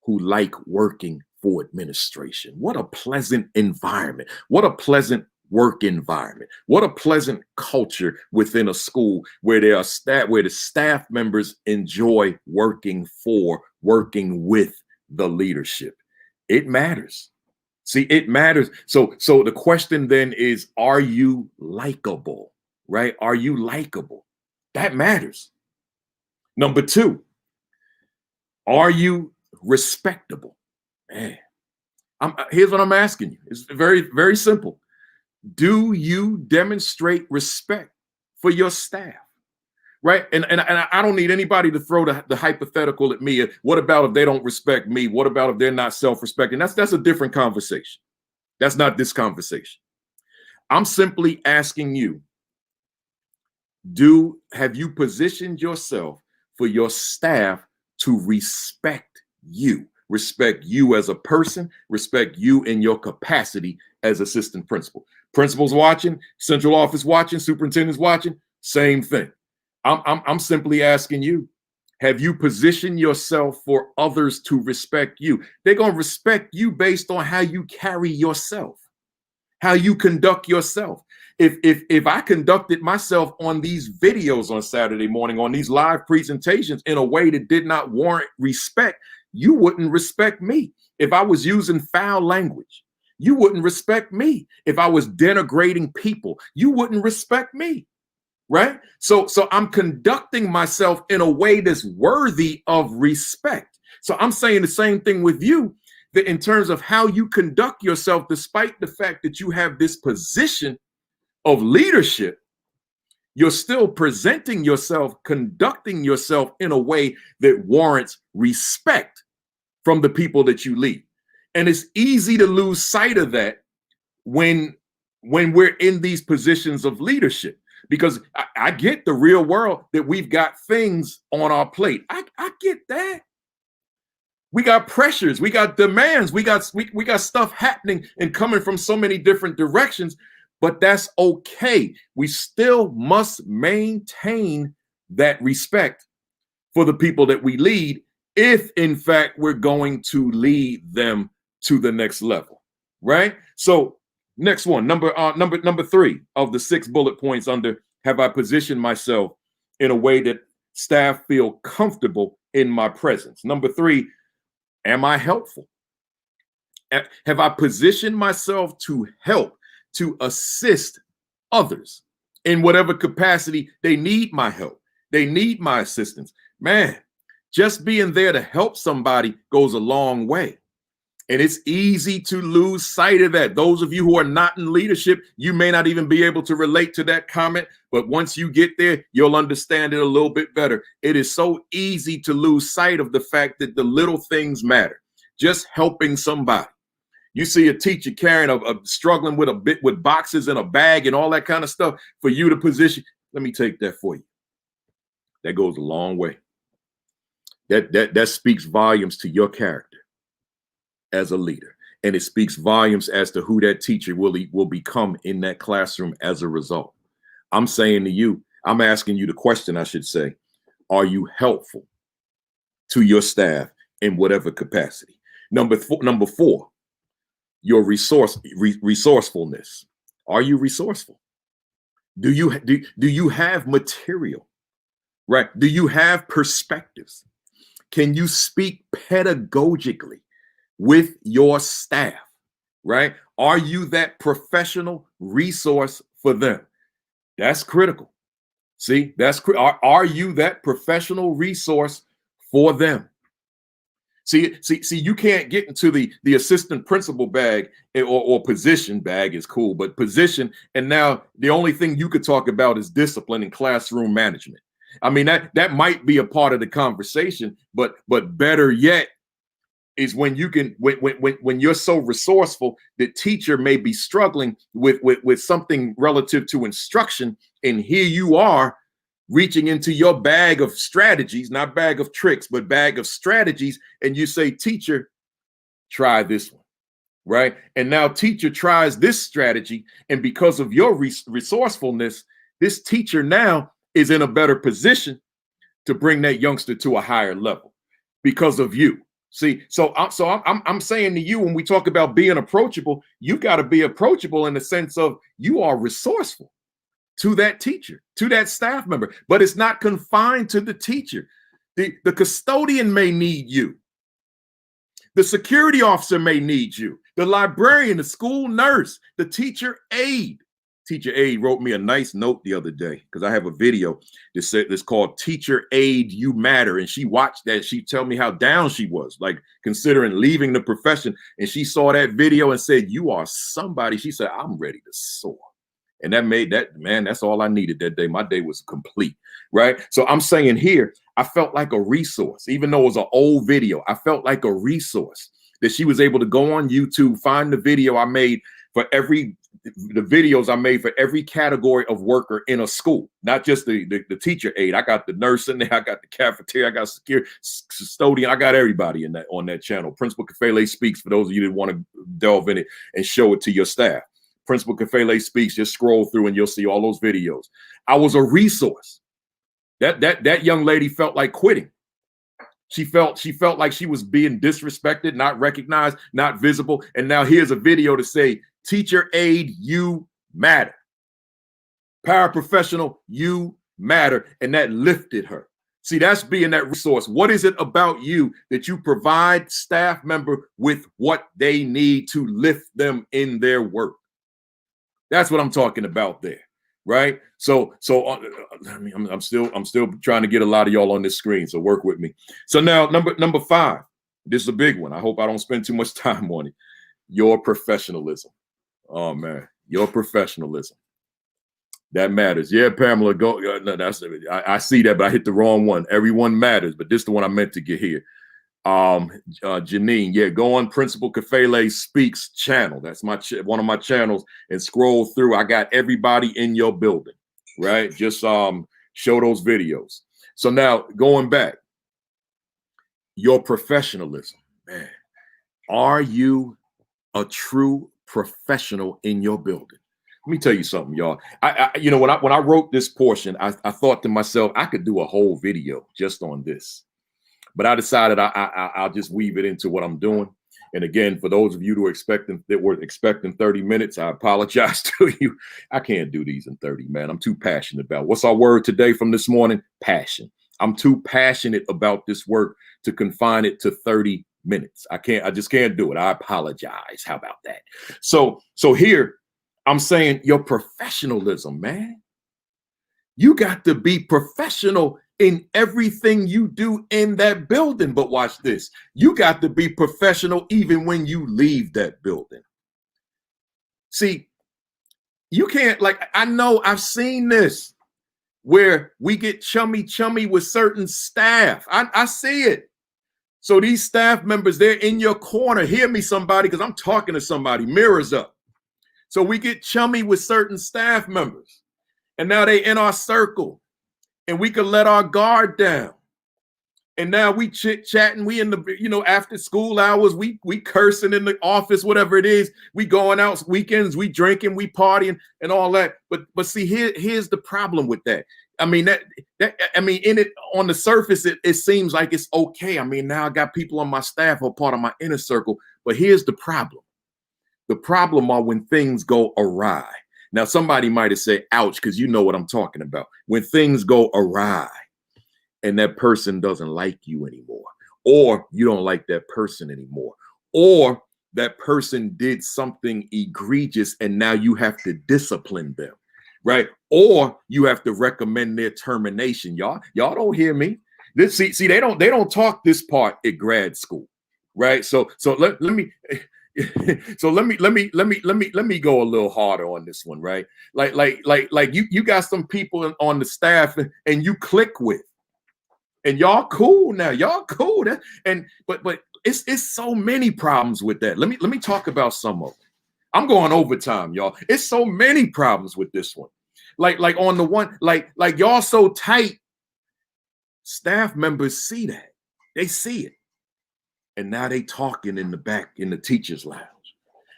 who like working for administration. What a pleasant environment. What a pleasant work environment. What a pleasant culture within a school where the staff members enjoy working with the leadership. It matters. See, it matters. So the question then is, are you likable? Right? Are you likable? That matters. Number 2, are you respectable? Man, here's what I'm asking you. It's very, very simple. Do you demonstrate respect for your staff? right? And I don't need anybody to throw the hypothetical at me. What about if they don't respect me? What about if they're not self-respecting? That's a different conversation. That's not this conversation. I'm simply asking you, have you positioned yourself for your staff to respect you as a person, respect you in your capacity as assistant principal? Principals watching, central office watching, superintendents watching, same thing. I'm simply asking you, have you positioned yourself for others to respect you? They're going to respect you based on how you carry yourself, how you conduct yourself. If I conducted myself on these videos on Saturday morning, on these live presentations in a way that did not warrant respect, you wouldn't respect me. If I was using foul language, you wouldn't respect me. If I was denigrating people, you wouldn't respect me. Right? So I'm conducting myself in a way that's worthy of respect. So I'm saying the same thing with you, that in terms of how you conduct yourself, despite the fact that you have this position of leadership, you're still presenting yourself, conducting yourself in a way that warrants respect from the people that you lead. And it's easy to lose sight of that when we're in these positions of leadership. Because I get the real world that we've got things on our plate. I get that. We got pressures, we got demands, we got stuff happening and coming from so many different directions, but that's okay. We still must maintain that respect for the people that we lead, if in fact we're going to lead them to the next level, right? So next one, number 3 of the 6 bullet points under, have I positioned myself in a way that staff feel comfortable in my presence? Number 3, am I helpful? Have I positioned myself to help, to assist others in whatever capacity they need my help, they need my assistance? Man, just being there to help somebody goes a long way. And it's easy to lose sight of that. Those of you who are not in leadership, you may not even be able to relate to that comment. But once you get there, you'll understand it a little bit better. It is so easy to lose sight of the fact that the little things matter. Just helping somebody. You see a teacher carrying struggling with boxes and a bag and all that kind of stuff, for you to position. Let me take that for you. That goes a long way. That speaks volumes to your character as a leader, and it speaks volumes as to who that teacher will become in that classroom as a result. I'm saying to you, I'm asking you the question, I should say, are you helpful to your staff in whatever capacity? Number 4, your resourcefulness. Are you resourceful? Do you have material? Right? Do you have perspectives? Can you speak pedagogically with your staff, right? Are you that professional resource for them? That's critical. See, are you that professional resource for them? See, you can't get into the assistant principal bag or position. Bag is cool, but position, and now the only thing you could talk about is discipline and classroom management. I mean, that might be a part of the conversation, but better yet is when you can, when you're so resourceful, the teacher may be struggling with something relative to instruction, and here you are reaching into your bag of strategies, not bag of tricks, but bag of strategies, and you say, teacher, try this one, right? And now teacher tries this strategy, and because of your resourcefulness, this teacher now is in a better position to bring that youngster to a higher level because of you. See, so I'm saying to you, when we talk about being approachable, you got to be approachable in the sense of you are resourceful to that teacher, to that staff member, but it's not confined to the teacher. The custodian may need you. The security officer may need you. The librarian, the school nurse, the teacher aide. Teacher aide wrote me a nice note the other day because I have a video that said it's called Teacher Aide You Matter. And she watched that. She told me how down she was, like considering leaving the profession. And she saw that video and said, you are somebody. She said, I'm ready to soar. And that made that, man, that's all I needed that day. My day was complete, right? So I'm saying here, I felt like a resource, even though it was an old video. I felt like a resource that she was able to go on YouTube, find the video I made for the videos I made for every category of worker in a school, not just the teacher aide. I got the nurse in there, I got the cafeteria, I got security, custodian, I got everybody in that on that channel. Principal Kafele Speaks, for those of you that want to delve in it and show it to your staff. Principal Kafele Speaks, just scroll through and you'll see all those videos. I was a resource. That young lady felt like quitting. She felt like she was being disrespected, not recognized, not visible. And now here's a video to say, teacher aide, you matter. Paraprofessional, you matter. And that lifted her. See, that's being that resource. What is it about you that you provide staff member with what they need to lift them in their work? That's what I'm talking about there. Right. So I mean, I'm still trying to get a lot of y'all on this screen. So work with me. So now number 5, this is a big one. I hope I don't spend too much time on it. Your professionalism. Oh man, your professionalism. That matters. Yeah, Pamela, go. No, I see that, but I hit the wrong one. Everyone matters, but this is the one I meant to get here. Janine, yeah, go on Principal Kafele Speaks channel. That's my one of my channels, and scroll through. I got everybody in your building, right? Just show those videos. So now going back, your professionalism, man. Are you a true professional in your building? Let me tell you something, y'all. You know, when I wrote this portion, I thought to myself, I could do a whole video just on this. But I decided I'll just weave it into what I'm doing. And again, for those of you who were expecting 30 minutes, I apologize to you. I can't do these in 30, man. I'm too passionate about it. What's our word today from this morning? Passion. I'm too passionate about this work to confine it to 30 minutes. I just can't do it. I apologize. How about that? So here I'm saying your professionalism, man. You got to be professional in everything you do in that building. But watch this. You got to be professional even when you leave that building. See, you can't, like, I know I've seen this where we get chummy with certain staff. I see it. So these staff members, they're in your corner. Hear me, somebody, because I'm talking to somebody. Mirrors up. So we get chummy with certain staff members. And now they in our circle. And we could let our guard down. And now we chit-chatting. We in the, you know, after school hours, we cursing in the office, whatever it is. We going out weekends, we drinking, we partying and all that. But see, here's the problem with that. I mean, in it, on the surface, it seems like it's okay. I mean, now I got people on my staff who are part of my inner circle. But here's the problem. The problem are when things go awry. Now, somebody might have said, ouch, because you know what I'm talking about. When things go awry and that person doesn't like you anymore, or you don't like that person anymore, or that person did something egregious and now you have to discipline them, right? Or you have to recommend their termination. Y'all don't hear me. See, they don't talk this part at grad school, right? So let me so let me go a little harder on this one, right? Like you got some people on the staff and you click with, and y'all cool now, y'all cool. But it's so many problems with that. Let me talk about some of them. I'm going overtime, y'all. It's so many problems with this one. Like on the one, like y'all so tight, staff members see that. They see it. And now they talking in the back in the teacher's lounge.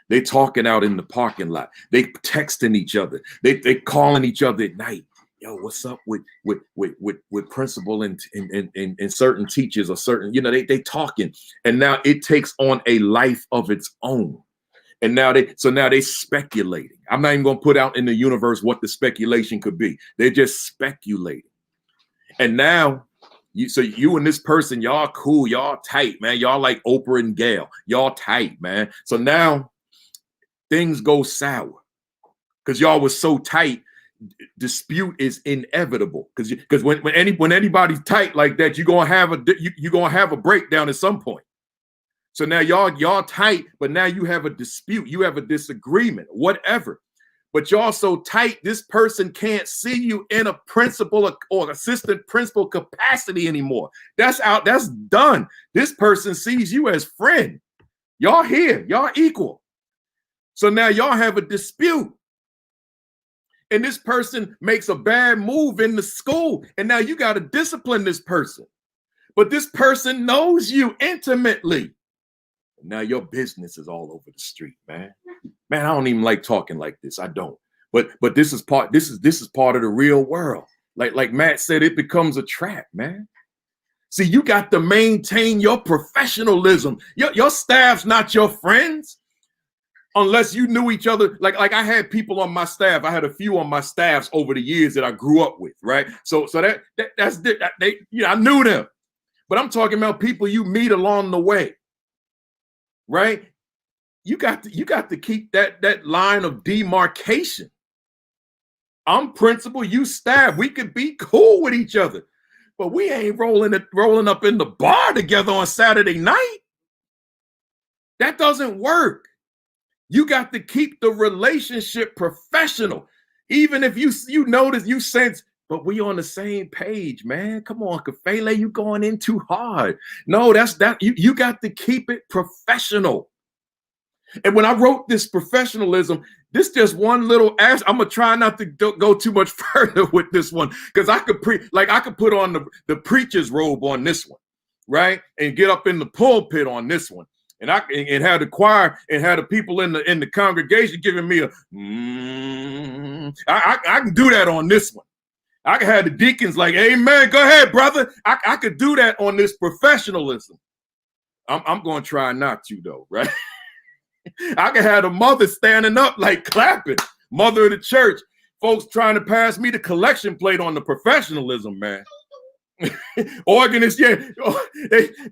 They talking out in the parking lot. They texting each other. They calling each other at night. Yo, what's up with principal and certain teachers or certain, you know, they talking. And now it takes on a life of its own. And now they speculating. I'm not even going to put out in the universe what the speculation could be. They're just speculating. And now you and this person, y'all cool, y'all tight, man. Y'all like Oprah and Gail. Y'all tight, man. So now things go sour because y'all was so tight. Dispute is inevitable because when anybody's tight like that, you're gonna have a breakdown at some point. So now y'all tight, but now you have a dispute, you have a disagreement, whatever. but y'all so tight, this person can't see you in a principal or assistant principal capacity anymore. That's out. That's done. This person sees you as friend. Y'all here. Y'all equal. So now y'all have a dispute. And this person makes a bad move in the school. And now you got to discipline this person. But this person knows you intimately. Now your business is all over the street, man. Man, I don't even like talking like this. I don't. But this is part of the real world. Like Matt said, it becomes a trap, man. See, you got to maintain your professionalism. Your staff's not your friends unless you knew each other. Like I had people on my staff. I had a few on my staffs over the years that I grew up with, right? So that's they, you know, I knew them. But I'm talking about people you meet along the way. Right? You got to keep that line of demarcation. I'm principal, you staff. We could be cool with each other, but we ain't rolling up in the bar together on Saturday night. That doesn't work. You got to keep the relationship professional. Even if you notice, you sense, but we on the same page, man. Come on, Kafele, you going in too hard. No, you got to keep it professional. And when I wrote this professionalism, this just one little ask. I'm gonna try not to go too much further with this one, because I could put on the preacher's robe on this one, right? And get up in the pulpit on this one. And had the choir and had the people in the congregation giving me I can do that on this one. I could have the deacons like, amen, go ahead, brother. I could do that on this professionalism. I'm going to try not to, though, right? I could have the mother standing up like clapping, mother of the church. Folks trying to pass me the collection plate on the professionalism, man. Organists, yeah,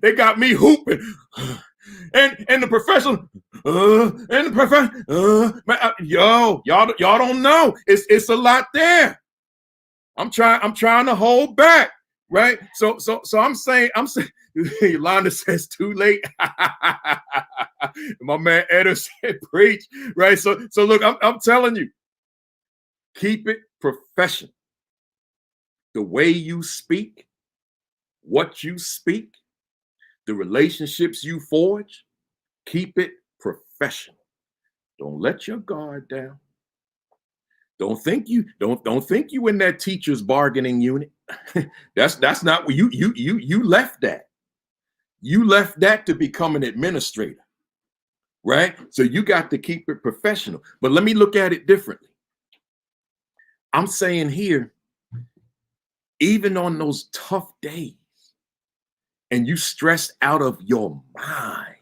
they got me hooping. And the professional, y'all don't know. It's a lot there. I'm trying to hold back, right? So I'm saying, Yolanda says too late. My man Eder said preach, right? So look, I'm telling you, keep it professional. The way you speak, what you speak, the relationships you forge, keep it professional. Don't let your guard down. Don't think you in that teacher's bargaining unit. That's not what you left that. You left that to become an administrator, right? So you got to keep it professional. But let me look at it differently. I'm saying here, even on those tough days, and you stressed out of your mind,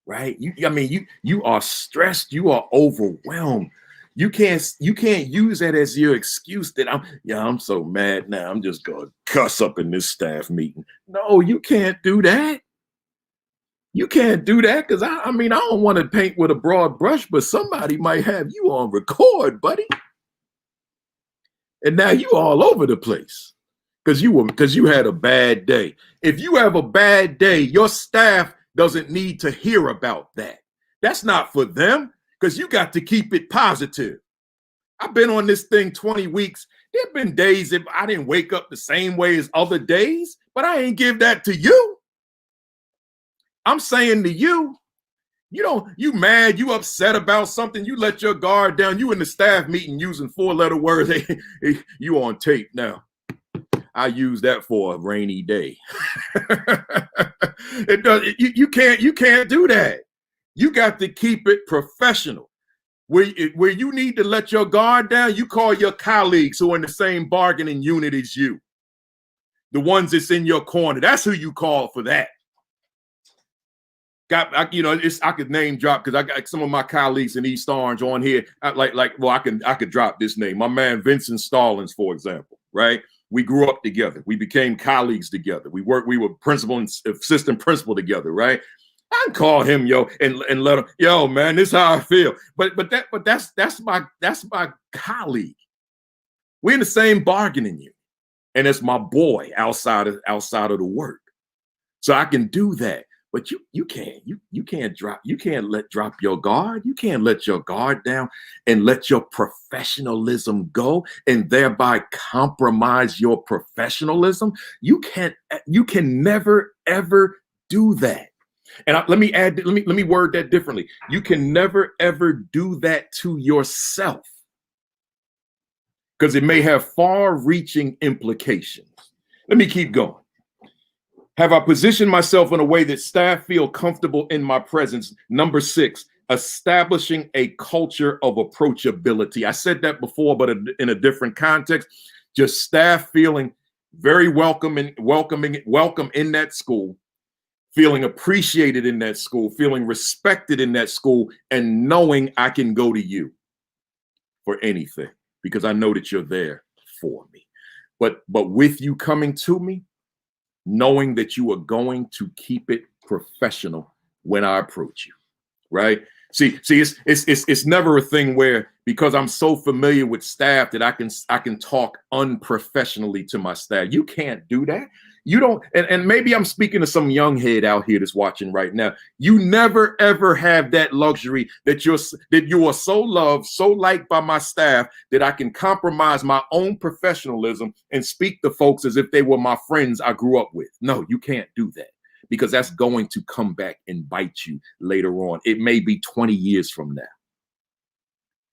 right? You are stressed, you are overwhelmed. You can't use that as your excuse that I'm so mad now. I'm just gonna cuss up in this staff meeting. No, you can't do that. You can't do that, because I don't want to paint with a broad brush, but somebody might have you on record, buddy. And now you all over the place because you had a bad day. If you have a bad day, your staff doesn't need to hear about that. That's not for them, because you got to keep it positive. I've been on this thing 20 weeks. There have been days if I didn't wake up the same way as other days, but I ain't give that to you. I'm saying to you, you mad, you upset about something, you let your guard down, you in the staff meeting using 4-letter words. Hey, you on tape now. I use that for a rainy day. It does. You can't do that. You got to keep it professional. Where you need to let your guard down, you call your colleagues who are in the same bargaining unit as you. The ones that's in your corner. That's who you call for that. I could name drop because I got some of my colleagues in East Orange on here. I could drop this name. My man Vincent Stallings, for example, right? We grew up together. We became colleagues together. We were principal and assistant principal together, right? I can call him, and let him, man, this is how I feel. But that's my colleague. We're in the same bargaining unit, and it's my boy outside of the work. So I can do that. But you can't drop your guard. You can't let your guard down and let your professionalism go and thereby compromise your professionalism. You can never ever do that. And let me word that differently. You can never ever do that to yourself, because it may have far-reaching implications. Let me keep going. Have I positioned myself in a way that staff feel comfortable in my presence? Number 6, establishing a culture of approachability. I said that before, but in a different context. Just staff feeling very welcome in that school, feeling appreciated in that school, feeling respected in that school, and knowing I can go to you for anything because I know that you're there for me. But with you coming to me, knowing that you are going to keep it professional when I approach you, right? See, it's never a thing where, because I'm so familiar with staff, that I can talk unprofessionally to my staff. You can't do that. You don't, and maybe I'm speaking to some young head out here that's watching right now. You never ever have that luxury that you are so loved, so liked by my staff that I can compromise my own professionalism and speak to folks as if they were my friends I grew up with. No, you can't do that, because that's going to come back and bite you later on. It may be 20 years from now.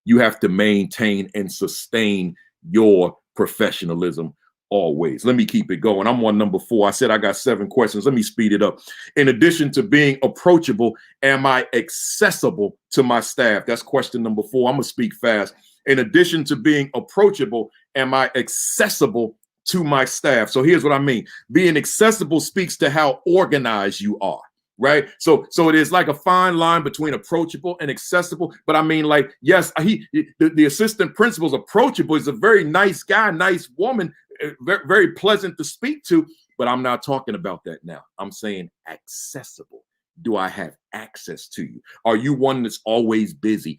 You have to maintain and sustain your professionalism always. Let me keep it going. I'm on number 4. I said I got 7 questions. Let me speed it up. In addition to being approachable, am I accessible to my staff? That's question number 4. I'm going to speak fast. In addition to being approachable, am I accessible to my staff? So here's what I mean. Being accessible speaks to how organized you are, right? So it is like a fine line between approachable and accessible. But I mean, like, yes, the assistant principal is approachable. He's a very nice guy, nice woman, very, very pleasant to speak to. But I'm not talking about that now. I'm saying accessible. Do I have access to you? Are you one that's always busy?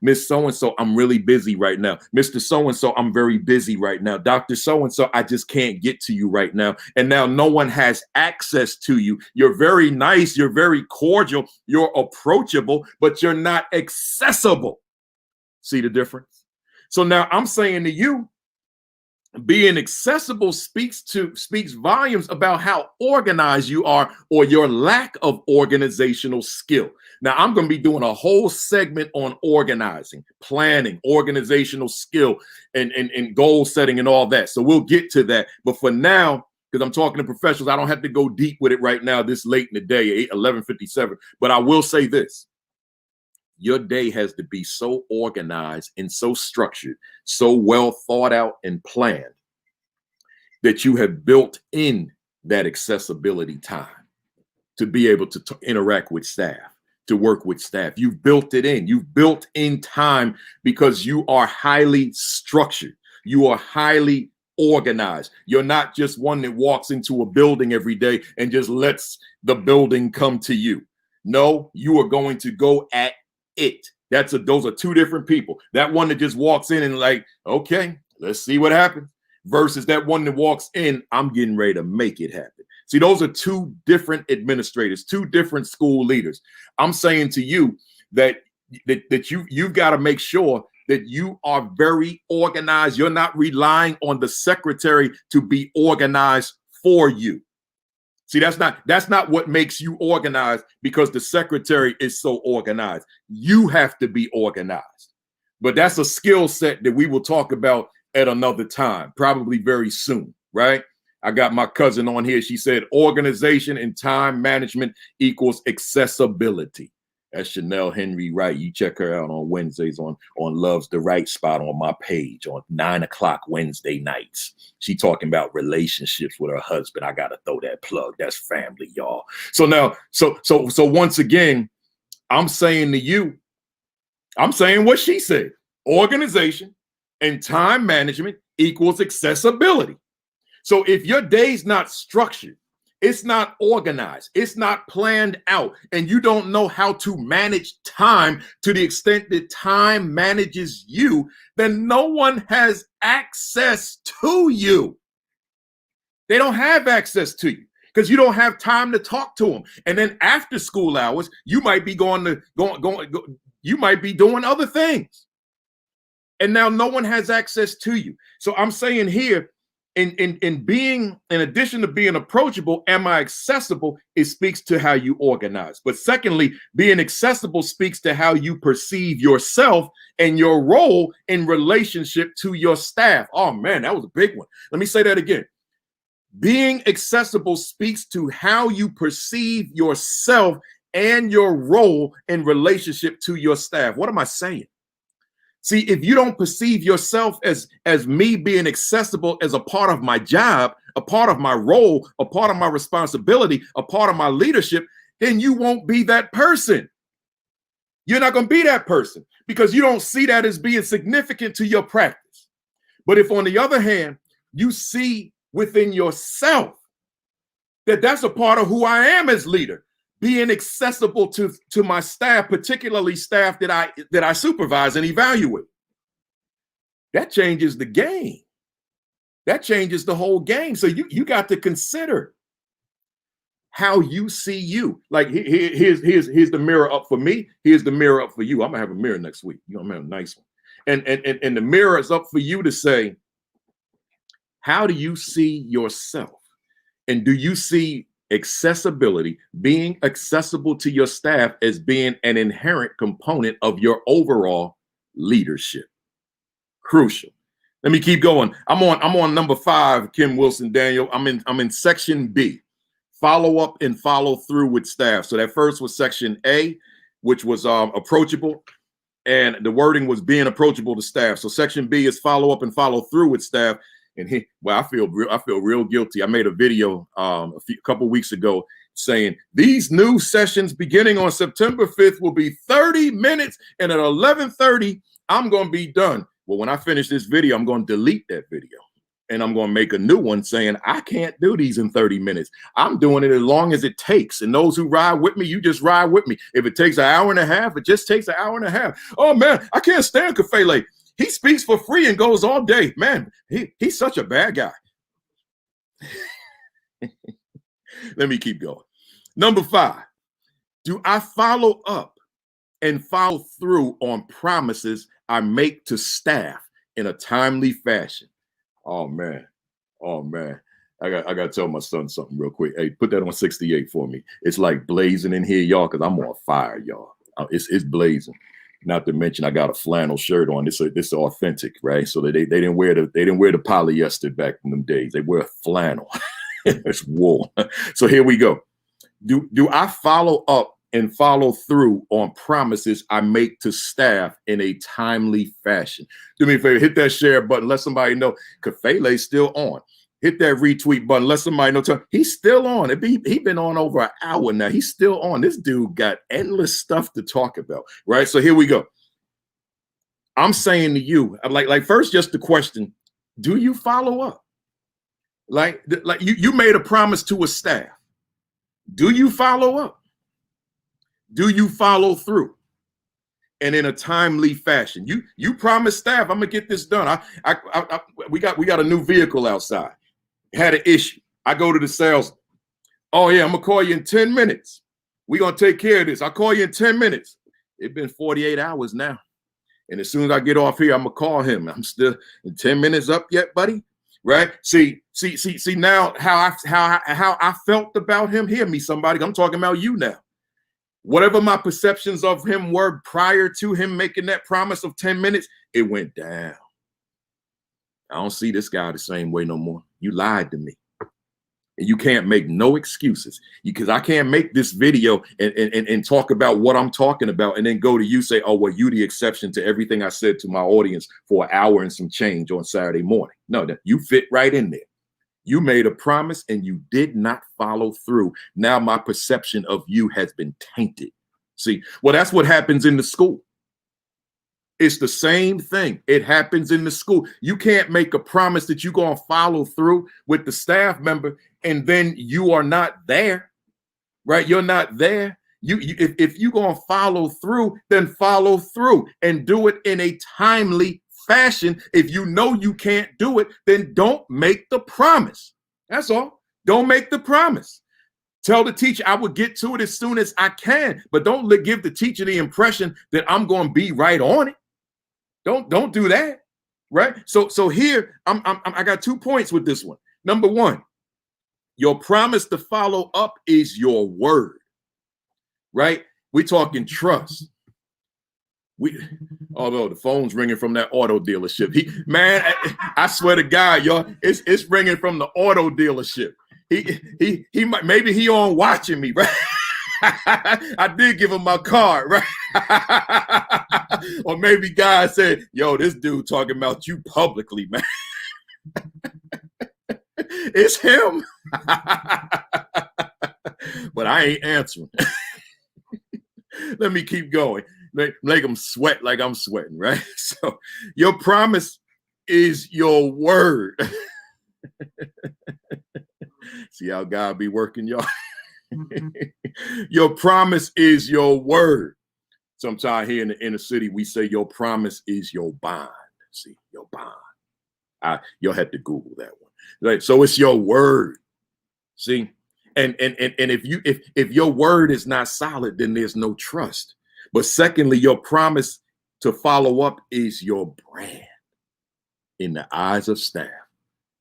Miss So-and-so, I'm really busy right now. Mr. So-and-so, I'm very busy right now. Dr. So-and-so, I just can't get to you right now. And now no one has access to you. You're very nice. You're very cordial. You're approachable, but you're not accessible. See the difference? So now I'm saying to you, being accessible speaks volumes about how organized you are, or your lack of organizational skill. Now, I'm going to be doing a whole segment on organizing, planning, organizational skill, and goal setting and all that. So we'll get to that. But for now, because I'm talking to professionals, I don't have to go deep with it right now this late in the day, 11:57. But I will say this. Your day has to be so organized and so structured, so well thought out and planned, that you have built in that accessibility time to be able to interact with staff, to work with staff. You've built it in. You've built in time because you are highly structured. You are highly organized. You're not just one that walks into a building every day and just lets the building come to you. No, you are going to go at it. Those are 2 different people. That one that just walks in and like, okay, let's see what happens, versus that one that walks in, I'm getting ready to make it happen. See, those are 2 different administrators, 2 different school leaders. I'm saying to you that you've got to make sure that you are very organized. You're not relying on the secretary to be organized for you. See, that's not what makes you organized, because the secretary is so organized. You have to be organized. But that's a skill set that we will talk about at another time, probably very soon, right? I got my cousin on here. She said organization and time management equals accessibility. That's Chanel Henry Wright. You check her out on Wednesdays on Love's the Right Spot on my page on 9:00 Wednesday nights. She talking about relationships with her husband. I gotta throw that plug. That's family, y'all. So now, so once again, I'm saying to you, I'm saying what she said. Organization and time management equals accessibility. So if your day's not structured, it's not organized, it's not planned out, and you don't know how to manage time to the extent that time manages you, then no one has access to you. They don't have access to you. because you don't have time to talk to them. And then after school hours, you might be you might be doing other things. And now no one has access to you. So I'm saying here, in being, in addition to being approachable, am I accessible? It speaks to how you organize. But secondly, being accessible speaks to how you perceive yourself and your role in relationship to your staff. Oh man, that was a big one. Let me say that again. Being accessible speaks to how you perceive yourself and your role in relationship to your staff. What am I saying? See, if you don't perceive yourself as me being accessible as a part of my job, a part of my role, a part of my responsibility, a part of my leadership, then you won't be that person. You're not going to be that person because you don't see that as being significant to your practice. But if, on the other hand, you see within yourself that that's a part of who I am as leader, being accessible to my staff, particularly staff that I supervise and evaluate. That changes the game. That changes the whole game. So you got to consider how you see you. Like here's the mirror up for me. Here's the mirror up for you. I'm gonna have a mirror next week. I'm gonna have a nice one. And the mirror is up for you to say, how do you see yourself? And do you see accessibility, being accessible to your staff, as being an inherent component of your overall leadership? Crucial. Let me keep going. I'm on number 5, Kim Wilson Daniel. I'm in section B, follow up and follow through with staff. So that first was section A, which was approachable, and the wording was being approachable to staff. So section B is follow up and follow through with staff. And I feel real guilty. I made a video a couple weeks ago saying these new sessions beginning on September 5th will be 30 minutes, and at 11:30 I'm going to be done. Well, when I finish this video, I'm going to delete that video and I'm going to make a new one saying I can't do these in 30 minutes. I'm doing it as long as it takes. And those who ride with me, you just ride with me. If it takes an hour and a half, it just takes an hour and a half. Oh man, I can't stand Kafele. He speaks for free and goes all day. Man, he's such a bad guy. Let me keep going. Number 5, do I follow up and follow through on promises I make to staff in a timely fashion? Oh man. I got to tell my son something real quick. Hey, put that on 68 for me. It's like blazing in here, y'all, because I'm on fire, y'all. It's blazing. Not to mention, I got a flannel shirt on. This is authentic, right? So they didn't wear the polyester back in them days. They wear flannel. It's wool. So here we go. Do I follow up and follow through on promises I make to staff in a timely fashion? Do me a favor, hit that share button. Let somebody know Kafele's still on. Hit that retweet button. Let somebody know. He's still on. He's been on over an hour now. He's still on. This dude got endless stuff to talk about, right? So here we go. I'm saying to you, like first, just the question: do you follow up? Like you made a promise to a staff. Do you follow up? Do you follow through? And in a timely fashion. You promised staff, I'm gonna get this done. We got a new vehicle outside. Had an issue. I go to the sales. Oh yeah, I'm gonna call you in 10 minutes. We're gonna take care of this. I'll call you in 10 minutes. It's been 48 hours now. And as soon as I get off here, I'm gonna call him. I'm still in 10 minutes up yet, buddy. Right? See now how I felt about him. Hear me, somebody. I'm talking about you now. Whatever my perceptions of him were prior to him making that promise of 10 minutes, it went down. I don't see this guy the same way no more. You lied to me. And you can't make no excuses, because I can't make this video and talk about what I'm talking about and then go to you say, oh, well, you the exception to everything I said to my audience for an hour and some change on Saturday morning. No, you fit right in there. You made a promise and you did not follow through. Now my perception of you has been tainted. See, well, that's what happens in the school. It's the same thing. It happens in the school. You can't make a promise that you're going to follow through with the staff member and then you are not there, right? You're not there. If you're going to follow through, then follow through and do it in a timely fashion. If you know you can't do it, then don't make the promise. That's all. Don't make the promise. Tell the teacher I will get to it as soon as I can, but don't give the teacher the impression that I'm going to be right on it. Don't do that, right? So here I got 2 points with this one. Number one, your promise to follow up is your word, right? We're talking trust. Although the phone's ringing from that auto dealership. Man, I swear to God, y'all, it's ringing from the auto dealership. He might, maybe he on watching me, right? I did give him my card, right? Or maybe God said, yo, this dude talking about you publicly, man. It's him. But I ain't answering. Let me keep going. Make them sweat like I'm sweating, right? So your promise is your word. See how God be working, y'all? Your promise is your word. Sometimes here in the inner city, we say your promise is your bond. See, your bond. You'll have to Google that one. Right? So it's your word. See? And if your word is not solid, then there's no trust. But secondly, your promise to follow up is your brand in the eyes of staff.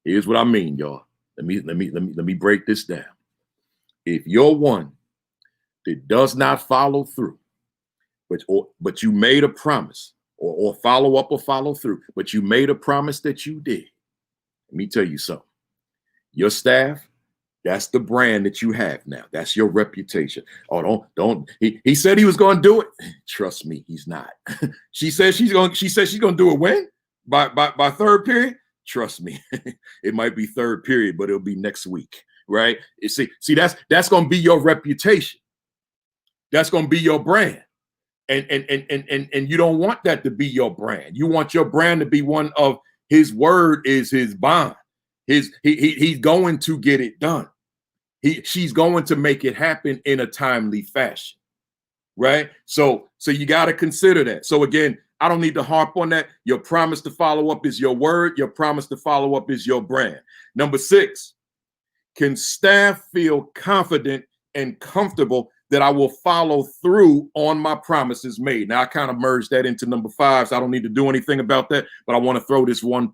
Here's what I mean, y'all. Let me break this down. If you're one that does not follow through, but you made a promise, or follow up or follow through, but you made a promise that you did, let me tell you something. Your staff, that's the brand that you have now. That's your reputation. Oh, don't. He said he was going to do it. Trust me, he's not. She says she's going to do it when? By third period? Trust me. It might be third period, but it'll be next week, right? See, that's going to be your reputation. That's going to be your brand. And you don't want that to be your brand. You want your brand to be one of his word is his bond. He's going to get it done. She's going to make it happen in a timely fashion, right? So you got to consider that. So again, I don't need to harp on that. Your promise to follow up is your word. Your promise to follow up is your brand. Number 6, can staff feel confident and comfortable that I will follow through on my promises made? Now I kind of merged that into number 5, so I don't need to do anything about that, but I want to throw this one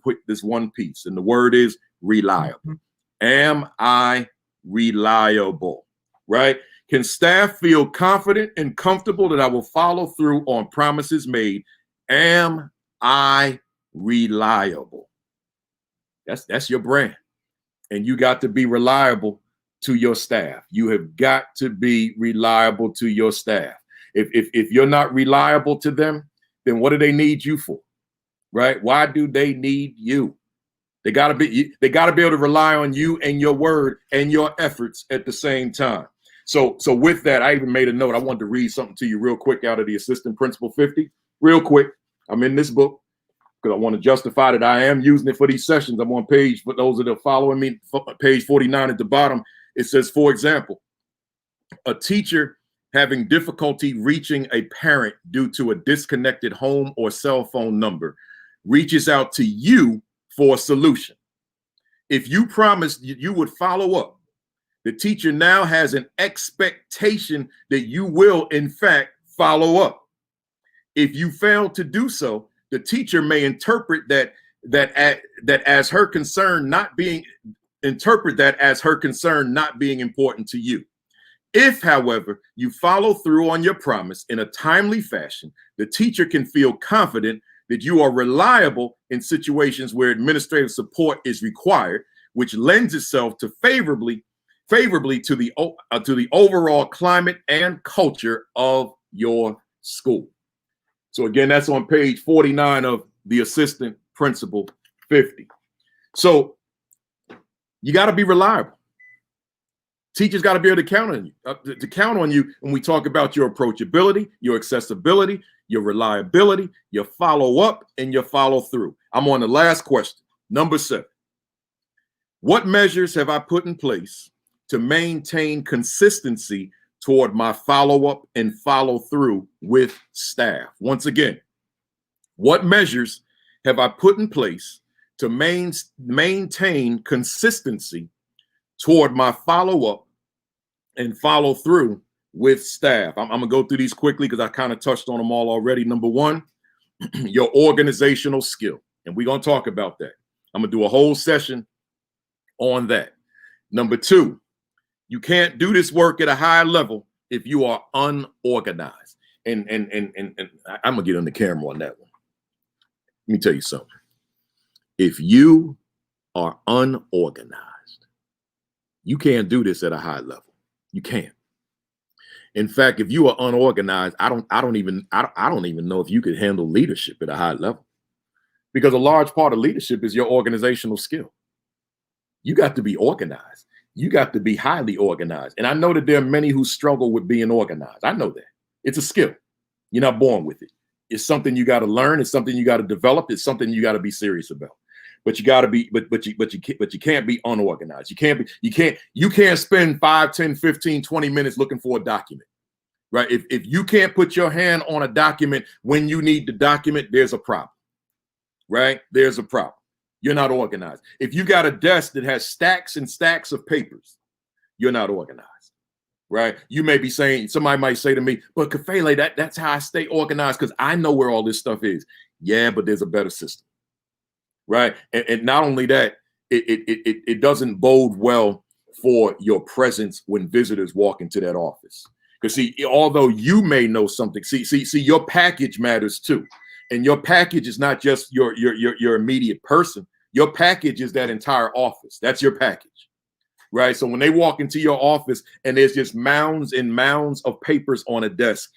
piece, and the word is reliable. Am I reliable, right? Can staff feel confident and comfortable that I will follow through on promises made? Am I reliable? That's your brand. And you got to be reliable to your staff. You have got to be reliable to your staff. If you're not reliable to them, then what do they need you for? Right? Why do they need you? They got to be able to rely on you and your word and your efforts at the same time. So with that, I even made a note. I wanted to read something to you real quick out of the Assistant Principal 50. Real quick. I'm in this book because I want to justify that I am using it for these sessions. I'm on page, for those that are following me, page 49 at the bottom. It says, for example, a teacher having difficulty reaching a parent due to a disconnected home or cell phone number reaches out to you for a solution. If you promised you would follow up, the teacher now has an expectation that you will, in fact, follow up. If you fail to do so, the teacher may interpret that as her concern not being important to you. If, however, you follow through on your promise in a timely fashion, the teacher can feel confident that you are reliable in situations where administrative support is required, which lends itself to favorably to the overall climate and culture of your school. So again, that's on page 49 of the Assistant Principal 50. So you got to be reliable. Teachers got to be able to count on you when we talk about your approachability, your accessibility, your reliability, your follow up, and your follow through. I'm on the last question, number 7. What measures have I put in place to maintain consistency toward my follow up and follow through with staff? Once again, what measures have I put in place to maintain consistency toward my follow up and follow through with staff. I'm going to go through these quickly because I kind of touched on them all already. Number one, your organizational skill. And we're going to talk about that. I'm going to do a whole session on that. Number two, you can't do this work at a high level if you are unorganized. And I'm going to get on the camera on that one. Let me tell you something. If you are unorganized, you can't do this at a high level. You can't. In fact, if you are unorganized, I don't even know if you could handle leadership at a high level, because a large part of leadership is your organizational skill. You got to be organized. You got to be highly organized. And I know that there are many who struggle with being organized. I know that. It's a skill. You're not born with it. It's something you got to learn. It's something you got to develop. It's something you got to be serious about. But you got to be, but you can't be unorganized. You can't spend 5, 10, 15, 20 minutes looking for a document, right? If you can't put your hand on a document when you need the document, there's a problem, right? There's a problem. You're not organized. If you got a desk that has stacks and stacks of papers, you're not organized, right? You may be saying, somebody might say to me, but Kafele, that's how I stay organized because I know where all this stuff is. Yeah, but there's a better system. Right. And not only that, it doesn't bode well for your presence when visitors walk into that office. Because see, although you may know something, see, your package matters too. And your package is not just your immediate person. Your package is that entire office. That's your package. Right. So when they walk into your office and there's just mounds and mounds of papers on a desk,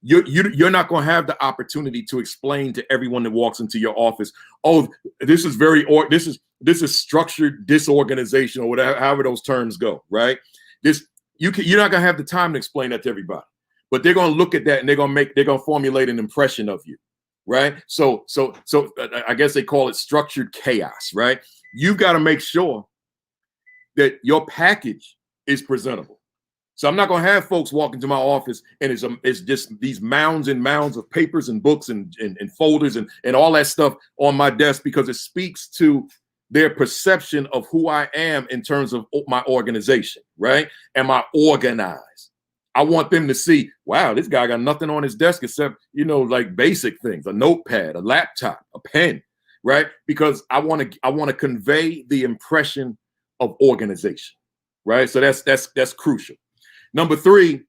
you're not going to have the opportunity to explain to everyone that walks into your office, oh, this is structured disorganization, or whatever, however those terms go, right? You're not going to have the time to explain that to everybody, but they're going to look at that and they're going to formulate an impression of you, right? So I guess they call it structured chaos, right? You've got to make sure that your package is presentable. So I'm not going to have folks walk into my office and it's just these mounds and mounds of papers and books and folders and all that stuff on my desk, because it speaks to their perception of who I am in terms of my organization, right? Am I organized? I want them to see, wow, this guy got nothing on his desk except, like basic things, a notepad, a laptop, a pen, right? Because I want to convey the impression of organization, right? So that's crucial. Number three,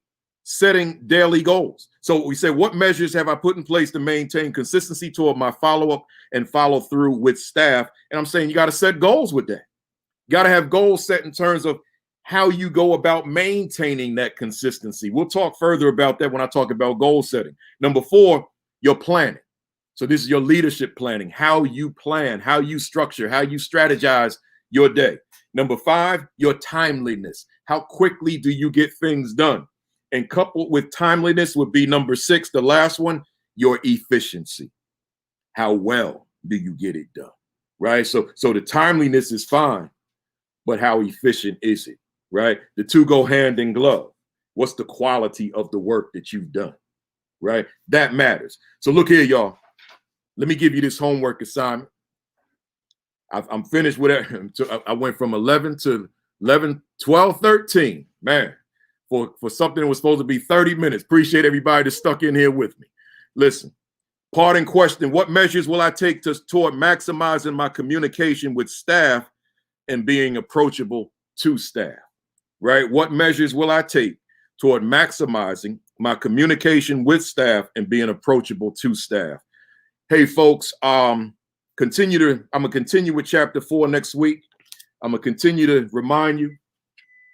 setting daily goals. So we say, what measures have I put in place to maintain consistency toward my follow-up and follow through with staff? And I'm saying you got to set goals with that. You got to have goals set in terms of how you go about maintaining that consistency. We'll talk further about that when I talk about goal setting. Number four, your planning. So this is your leadership planning, how you plan, how you structure, how you strategize your day. Number five, your timeliness. How quickly do you get things done? And coupled with timeliness would be number six, the last one, your efficiency. How well do you get it done, right? So the timeliness is fine, but how efficient is it, right? The two go hand in glove. What's the quality of the work that you've done, right? That matters. So look here, y'all. Let me give you this homework assignment. I'm finished with it. I went from 11 to 11, 12, 13. Man, for something that was supposed to be 30 minutes. Appreciate everybody that stuck in here with me. Listen, parting question, what measures will I take toward maximizing my communication with staff and being approachable to staff, right? What measures will I take toward maximizing my communication with staff and being approachable to staff? Hey, folks, I'm going to continue with chapter 4 next week. I'm going to continue to remind you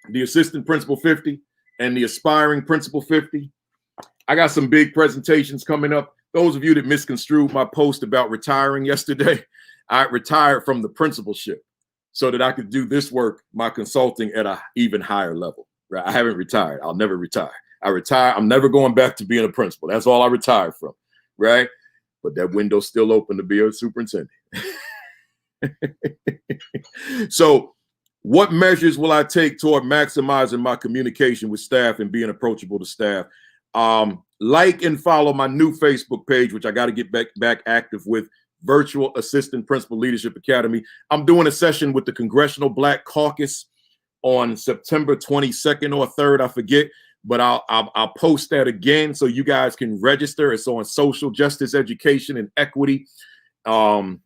the assistant principal 50 and the aspiring principal 50. I got some big presentations coming up. Those of you that misconstrued my post about retiring yesterday, I retired from the principalship so that I could do this work, my consulting, at an even higher level. Right? I haven't retired. I'll never retire. I'm never going back to being a principal. That's all I retired from, right? But that window's still open to be a superintendent. So what measures will I take toward maximizing my communication with staff and being approachable to staff? Like and follow my new Facebook page, which I got to get back active with, Virtual Assistant Principal Leadership Academy. I'm doing a session with the Congressional Black Caucus on September 22nd or 3rd, I forget, but I'll post that again so you guys can register. It's on social justice, education, and equity, and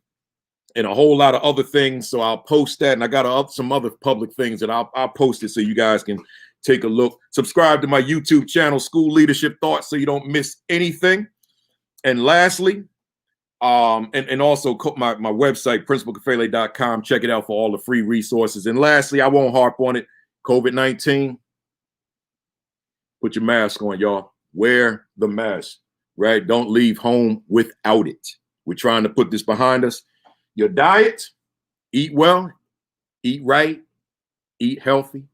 a whole lot of other things. So I'll post that, and I got some other public things that I'll post it so you guys can take a look. Subscribe to my YouTube channel, School Leadership Thoughts, so you don't miss anything. And lastly, and also my website, principalkafele.com. Check it out for all the free resources. And lastly, I won't harp on it. COVID-19, put your mask on, y'all. Wear the mask, right? Don't leave home without it. We're trying to put this behind us. Your diet, eat well, eat right, eat healthy.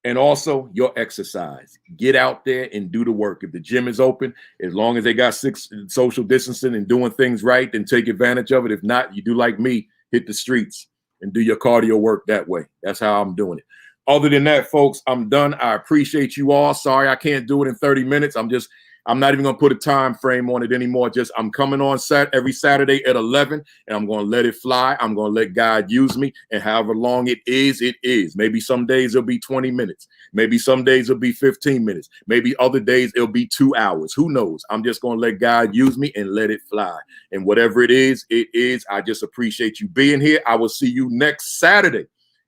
And also your exercise. Get out there and do the work. If the gym is open, as long as they got 6 social distancing and doing things right, then take advantage of it. If not, you do like me, hit the streets and do your cardio work that way. That's how I'm doing it. Other than that, folks, I'm done. I appreciate you all. Sorry, I can't do it in 30 minutes. I'm not even going to put a time frame on it anymore. I'm coming on every Saturday at 11, and I'm going to let it fly. I'm going to let God use me, and however long it is, it is. Maybe some days it'll be 20 minutes. Maybe some days it'll be 15 minutes. Maybe other days it'll be 2 hours. Who knows? I'm just going to let God use me and let it fly. And whatever it is, it is. I just appreciate you being here. I will see you next Saturday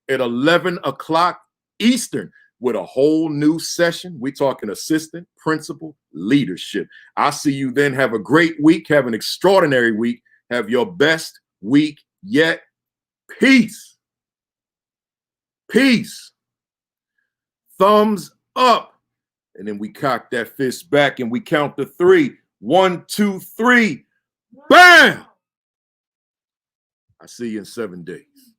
at 11 o'clock Eastern with a whole new session. We're talking assistant principal leadership. I'll see you then. Have a great week. Have an extraordinary week. Have your best week yet. Peace. Peace. Thumbs up. And then we cock that fist back and we count to 3. 1, 2, 3. Bam! I see you in 7 days.